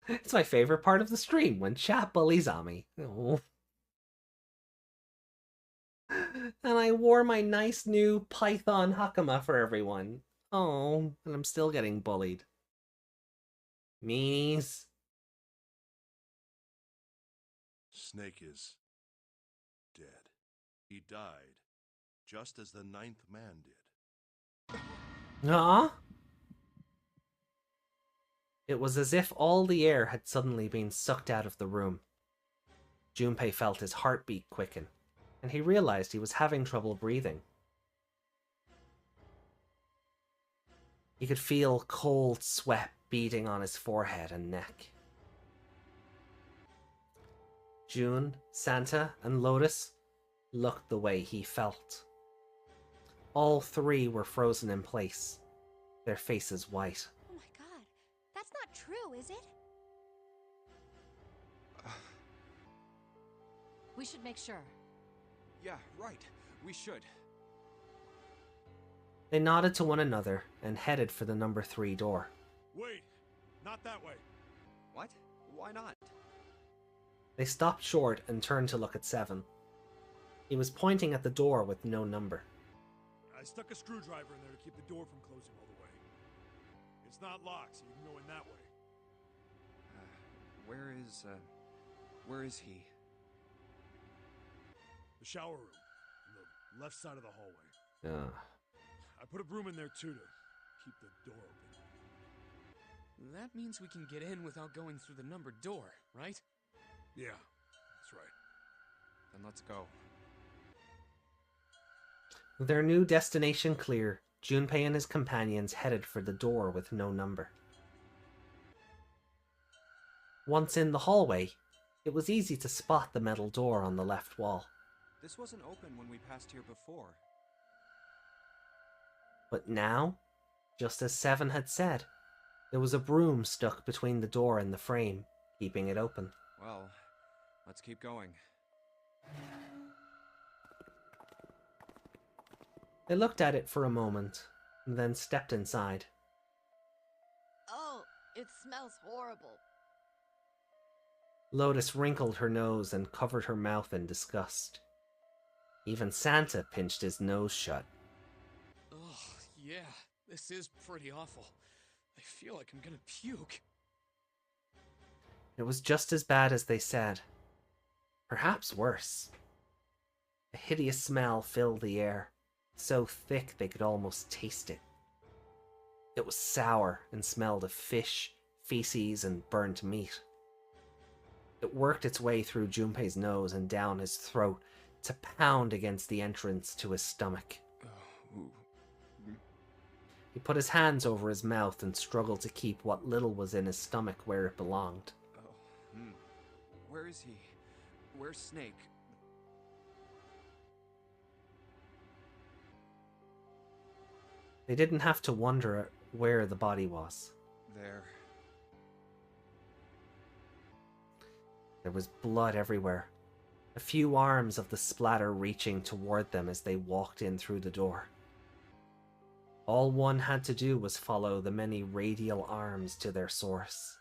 It's my favorite part of the stream, when chat bullies on me. Oh. And I wore my nice new Python hakama for everyone. Oh, and I'm still getting bullied. Meanies. Snake is dead. He died, just as the 9th man did. Huh? It was as if all the air had suddenly been sucked out of the room. Junpei felt his heartbeat quicken, and he realized he was having trouble breathing. He could feel cold sweat beading on his forehead and neck. June, Santa, and Lotus looked the way he felt. All three were frozen in place, their faces white. Oh my god, that's not true, is it? We should make sure. Yeah, right. We should. They nodded to one another and headed for the number 3 door. Wait, not that way. What? Why not? They stopped short and turned to look at Seven. He was pointing at the door with no number. I stuck a screwdriver in there to keep the door from closing all the way. It's not locked, so you can go in that way. Where is he? The shower room, on the left side of the hallway. Ugh. I put a broom in there too to keep the door open. That means we can get in without going through the numbered door, right? Yeah, that's right. Then let's go. With their new destination clear, Junpei and his companions headed for the door with no number. Once in the hallway, it was easy to spot the metal door on the left wall. This wasn't open when we passed here before. But now, just as Seven had said, there was a broom stuck between the door and the frame, keeping it open. Well, let's keep going. They looked at it for a moment, and then stepped inside. Oh, it smells horrible. Lotus wrinkled her nose and covered her mouth in disgust. Even Santa pinched his nose shut. Ugh, yeah, this is pretty awful. I feel like I'm gonna puke. It was just as bad as they said. Perhaps worse. A hideous smell filled the air, so thick they could almost taste it. It was sour and smelled of fish, feces, and burnt meat. It worked its way through Junpei's nose and down his throat to pound against the entrance to his stomach. He put his hands over his mouth and struggled to keep what little was in his stomach where it belonged. Where is he? Where's Snake? They didn't have to wonder where the body was. There. There was blood everywhere, a few arms of the splatter reaching toward them as they walked in through the door. All one had to do was follow the many radial arms to their source.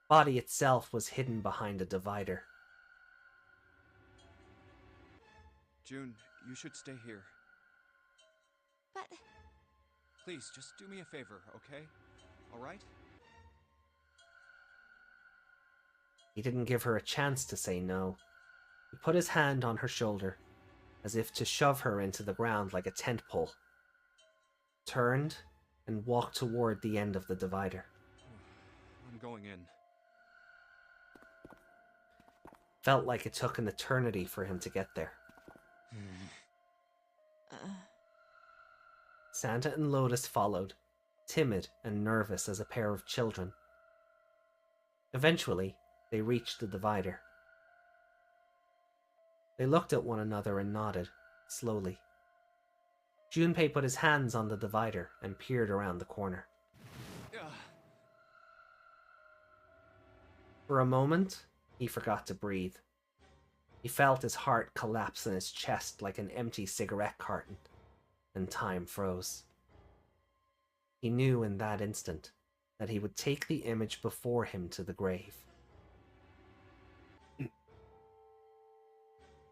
Body itself was hidden behind a divider. June, you should stay here. But... Please, just do me a favor, okay? Alright? He didn't give her a chance to say no. He put his hand on her shoulder, as if to shove her into the ground like a tent pole, turned, and walked toward the end of the divider. I'm going in. Felt like it took an eternity for him to get there. Santa and Lotus followed, timid and nervous as a pair of children. Eventually, they reached the divider. They looked at one another and nodded, slowly. Junpei put his hands on the divider and peered around the corner. For a moment, he forgot to breathe. He felt his heart collapse in his chest like an empty cigarette carton, and time froze. He knew in that instant that he would take the image before him to the grave.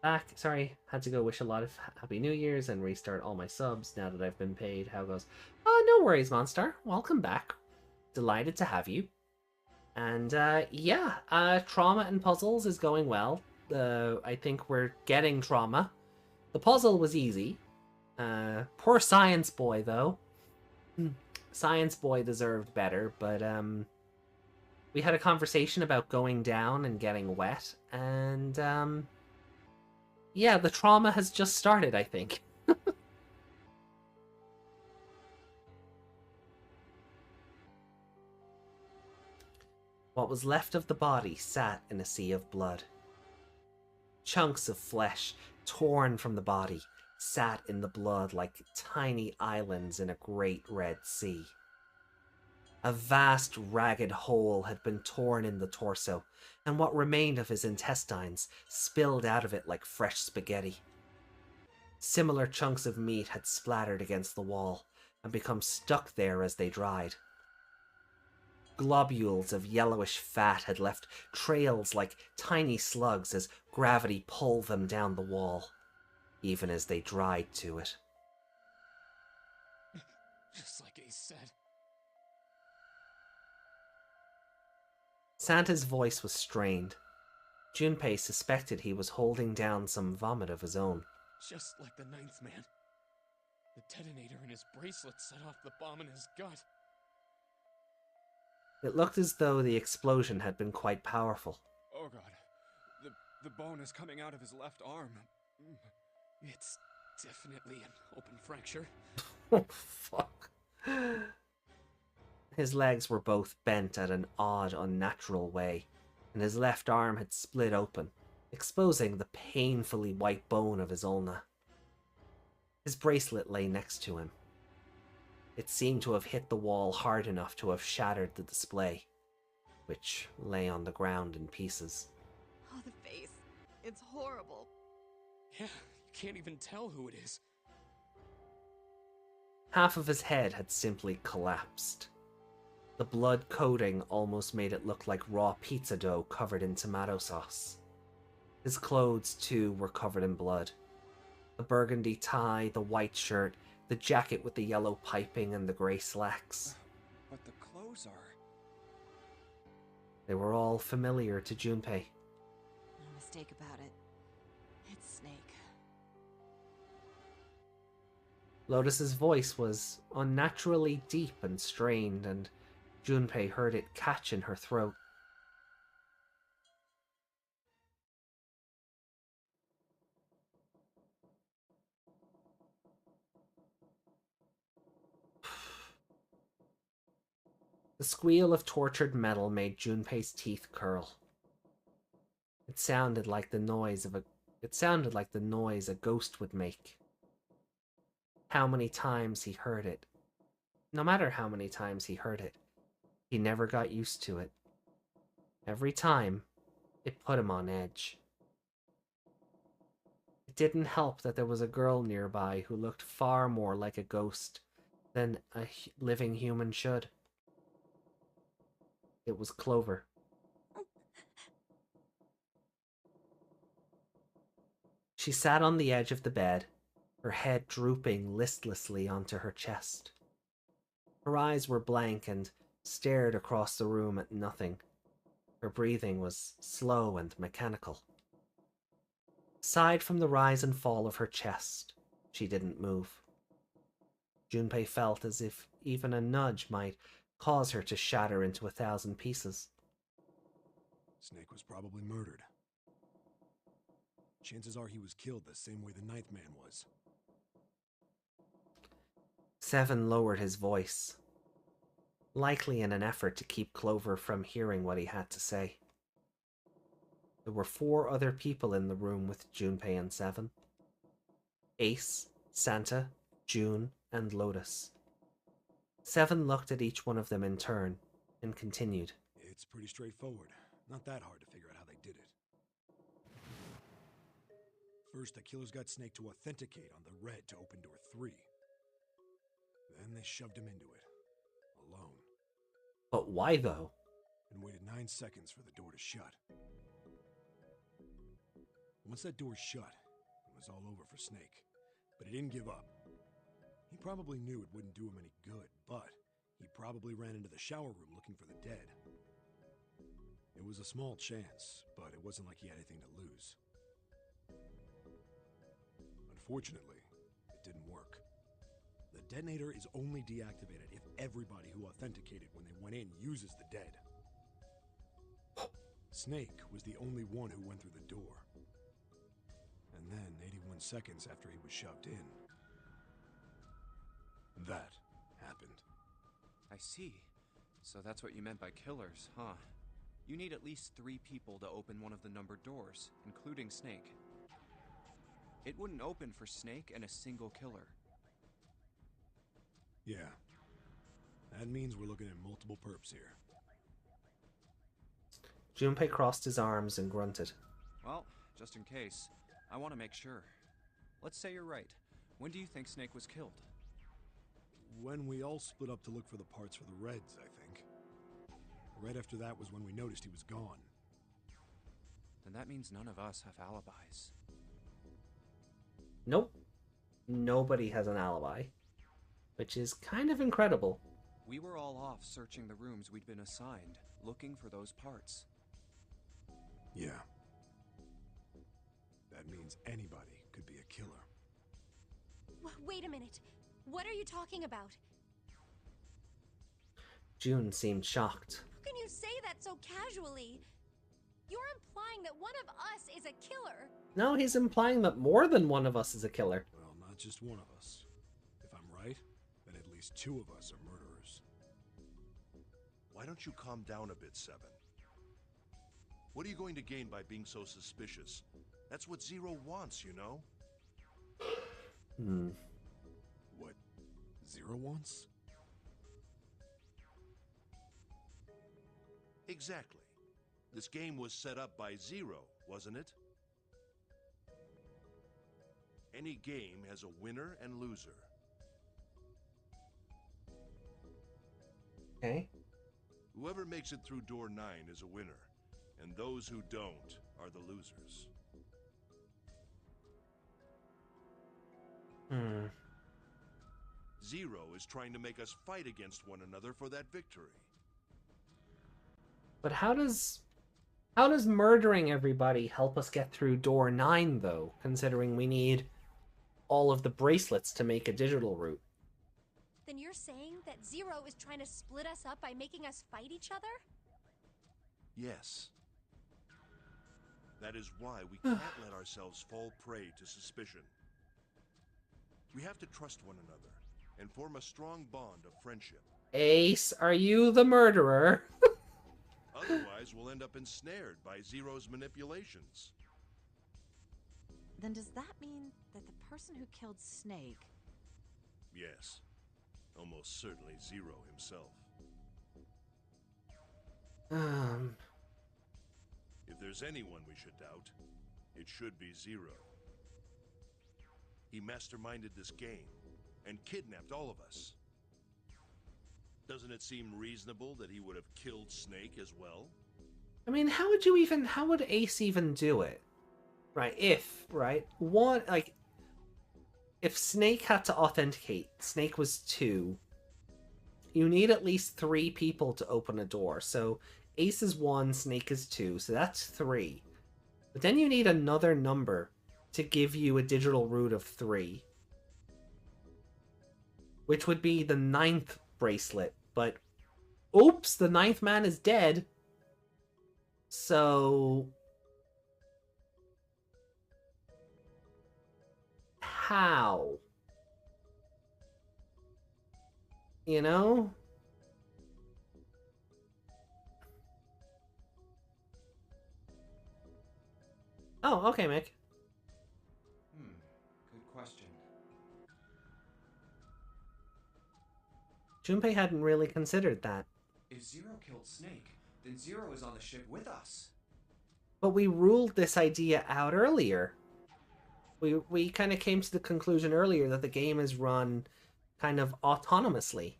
Had to go wish a lot of Happy New Year's and restart all my subs now that I've been paid. How goes? Oh, no worries, Monster. Welcome back. Delighted to have you. And Trauma and Puzzles is going well. I think we're getting Trauma. The puzzle was easy. Poor Science Boy, though. Science Boy deserved better, but we had a conversation about going down and getting wet, and the trauma has just started, I think. What was left of the body sat in a sea of blood. Chunks of flesh, torn from the body, sat in the blood like tiny islands in a great red sea. A vast, ragged hole had been torn in the torso, and what remained of his intestines spilled out of it like fresh spaghetti. Similar chunks of meat had splattered against the wall and become stuck there as they dried. Globules of yellowish fat had left trails like tiny slugs as gravity pulled them down the wall, even as they dried to it. Just like Ace said. Santa's voice was strained. Junpei suspected he was holding down some vomit of his own. Just like the ninth man. The detonator in his bracelet set off the bomb in his gut. It looked as though the explosion had been quite powerful. Oh god. The bone is coming out of his left arm. It's definitely an open fracture. Oh, fuck. His legs were both bent at an odd, unnatural way, and his left arm had split open, exposing the painfully white bone of his ulna. His bracelet lay next to him. It seemed to have hit the wall hard enough to have shattered the display, which lay on the ground in pieces. Oh, the face. It's horrible. Yeah, you can't even tell who it is. Half of his head had simply collapsed. The blood coating almost made it look like raw pizza dough covered in tomato sauce. His clothes, too, were covered in blood. The burgundy tie, the white shirt, the jacket with the yellow piping, and the grey slacks. But the clothes are... They were all familiar to Junpei. No mistake about it. It's Snake. Lotus's voice was unnaturally deep and strained, and Junpei heard it catch in her throat. The squeal of tortured metal made Junpei's teeth curl. It sounded like the noise a ghost would make. How many times he heard it. No matter how many times he heard it, he never got used to it. Every time, it put him on edge. It didn't help that there was a girl nearby who looked far more like a ghost than a living human should. It was Clover. She sat on the edge of the bed, her head drooping listlessly onto her chest. Her eyes were blank and stared across the room at nothing. Her breathing was slow and mechanical. Aside from the rise and fall of her chest, she didn't move. Junpei felt as if even a nudge might cause her to shatter into 1,000 pieces. Snake was probably murdered. Chances are he was killed the same way the ninth man was. Seven lowered his voice, likely in an effort to keep Clover from hearing what he had to say. There were 4 other people in the room with Junpei and Seven. Ace, Santa, June, and Lotus. Seven looked at each one of them in turn, and continued. It's pretty straightforward. Not that hard to figure out how they did it. First, the killers got Snake to authenticate on the red to open door 3. Then they shoved him into it. Alone. But why though? And waited 9 seconds for the door to shut. Once that door shut, it was all over for Snake. But he didn't give up. He probably knew it wouldn't do him any good, but he probably ran into the shower room looking for the dead. It was a small chance, but it wasn't like he had anything to lose. Unfortunately, it didn't work. The detonator is only deactivated if everybody who authenticated when they went in uses the dead. Snake was the only one who went through the door. And then, 81 seconds after he was shoved in, that happened. I see. So that's what you meant by killers, huh? You need at least 3 people to open one of the numbered doors, including Snake. It wouldn't open for Snake and a single killer. Yeah. That means we're looking at multiple perps here. Junpei crossed his arms and grunted. Well, just in case, I want to make sure. Let's say you're right. When do you think Snake was killed? When we all split up to look for the parts for the Reds, I think. Right after that was when we noticed he was gone. Then that means none of us have alibis. Nope. Nobody has an alibi. Which is kind of incredible. We were all off searching the rooms we'd been assigned, looking for those parts. Yeah. That means anybody could be a killer. Wait a minute. What are you talking about? June seemed shocked. How can you say that so casually? You're implying that one of us is a killer. No, he's implying that more than one of us is a killer. Well, not just one of us. If I'm right, then at least 2 of us are murderers. Why don't you calm down a bit, Seven? What are you going to gain by being so suspicious? That's what Zero wants, you know? What Zero wants? Exactly. This game was set up by Zero, wasn't it? Any game has a winner and loser. Okay. Whoever makes it through door 9 is a winner, and those who don't are the losers. Zero is trying to make us fight against one another for that victory. But how does murdering everybody help us get through door 9 though, considering we need all of the bracelets to make a digital route? Then you're saying that Zero is trying to split us up by making us fight each other? Yes. That is why we can't let ourselves fall prey to suspicion. We have to trust one another and form a strong bond of friendship. Ace, are you the murderer? Otherwise, we'll end up ensnared by Zero's manipulations. Then does that mean that the person who killed Snake... Yes. Almost certainly Zero himself. Um... If there's anyone we should doubt, it should be Zero. He masterminded this game and kidnapped all of us. Doesn't it seem reasonable that he would have killed Snake as well? I mean, how would Ace even do it? Right, if Snake had to authenticate, Snake was 2, you need at least 3 people to open a door. So Ace is 1, Snake is 2, so that's 3. But then you need another number to give you a digital root of 3. Which would be the 9th bracelet, but oops, the 9th man is dead. So how? You know? Oh, okay, Mick. Good question. Junpei hadn't really considered that. If Zero killed Snake, then Zero is on the ship with us. But we ruled this idea out earlier. We kind of came to the conclusion earlier that the game is run kind of autonomously.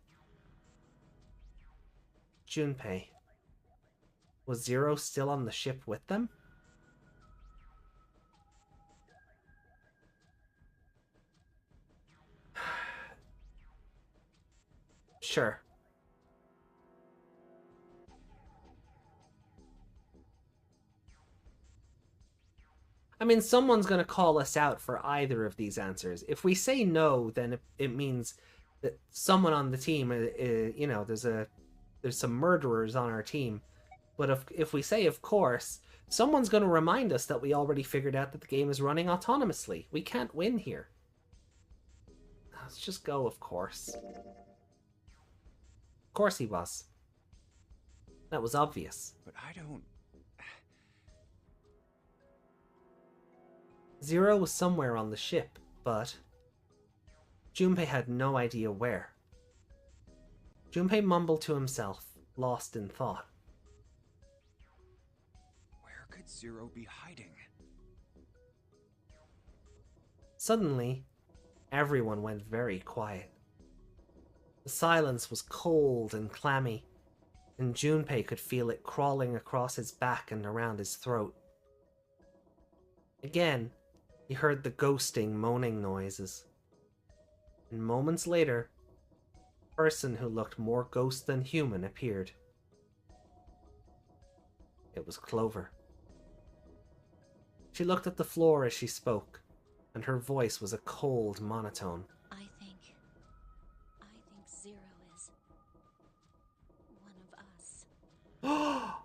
Junpei. Was Zero still on the ship with them? Sure. I mean, someone's going to call us out for either of these answers. If we say no, then it means that someone on the team, you know, there's some murderers on our team. But if we say of course, someone's going to remind us that we already figured out that the game is running autonomously. We can't win here. Let's just go, of course. Of course he was. That was obvious. But I don't... Zero was somewhere on the ship, but Junpei had no idea where. Junpei mumbled to himself, lost in thought. Where could Zero be hiding? Suddenly, everyone went very quiet. The silence was cold and clammy, and Junpei could feel it crawling across his back and around his throat. Again, he heard the ghosting, moaning noises. And moments later, a person who looked more ghost than human appeared. It was Clover. She looked at the floor as she spoke, and her voice was a cold monotone. I think Zero is one of us.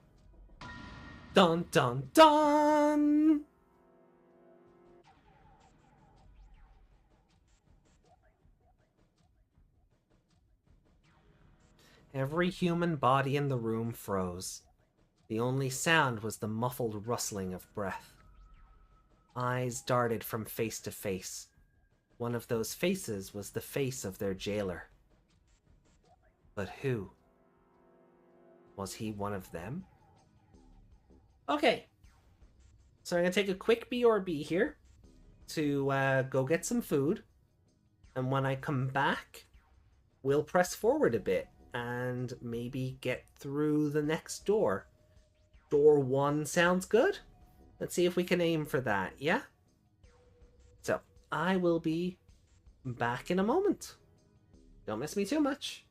Dun dun dun! Every human body in the room froze. The only sound was the muffled rustling of breath. Eyes darted from face to face. One of those faces was the face of their jailer. But who? Was he one of them? Okay. So I'm going to take a quick BRB here to go get some food. And when I come back, we'll press forward a bit and maybe get through the next door. Door 1 sounds good? Let's see if we can aim for that, yeah? So, I will be back in a moment. Don't miss me too much.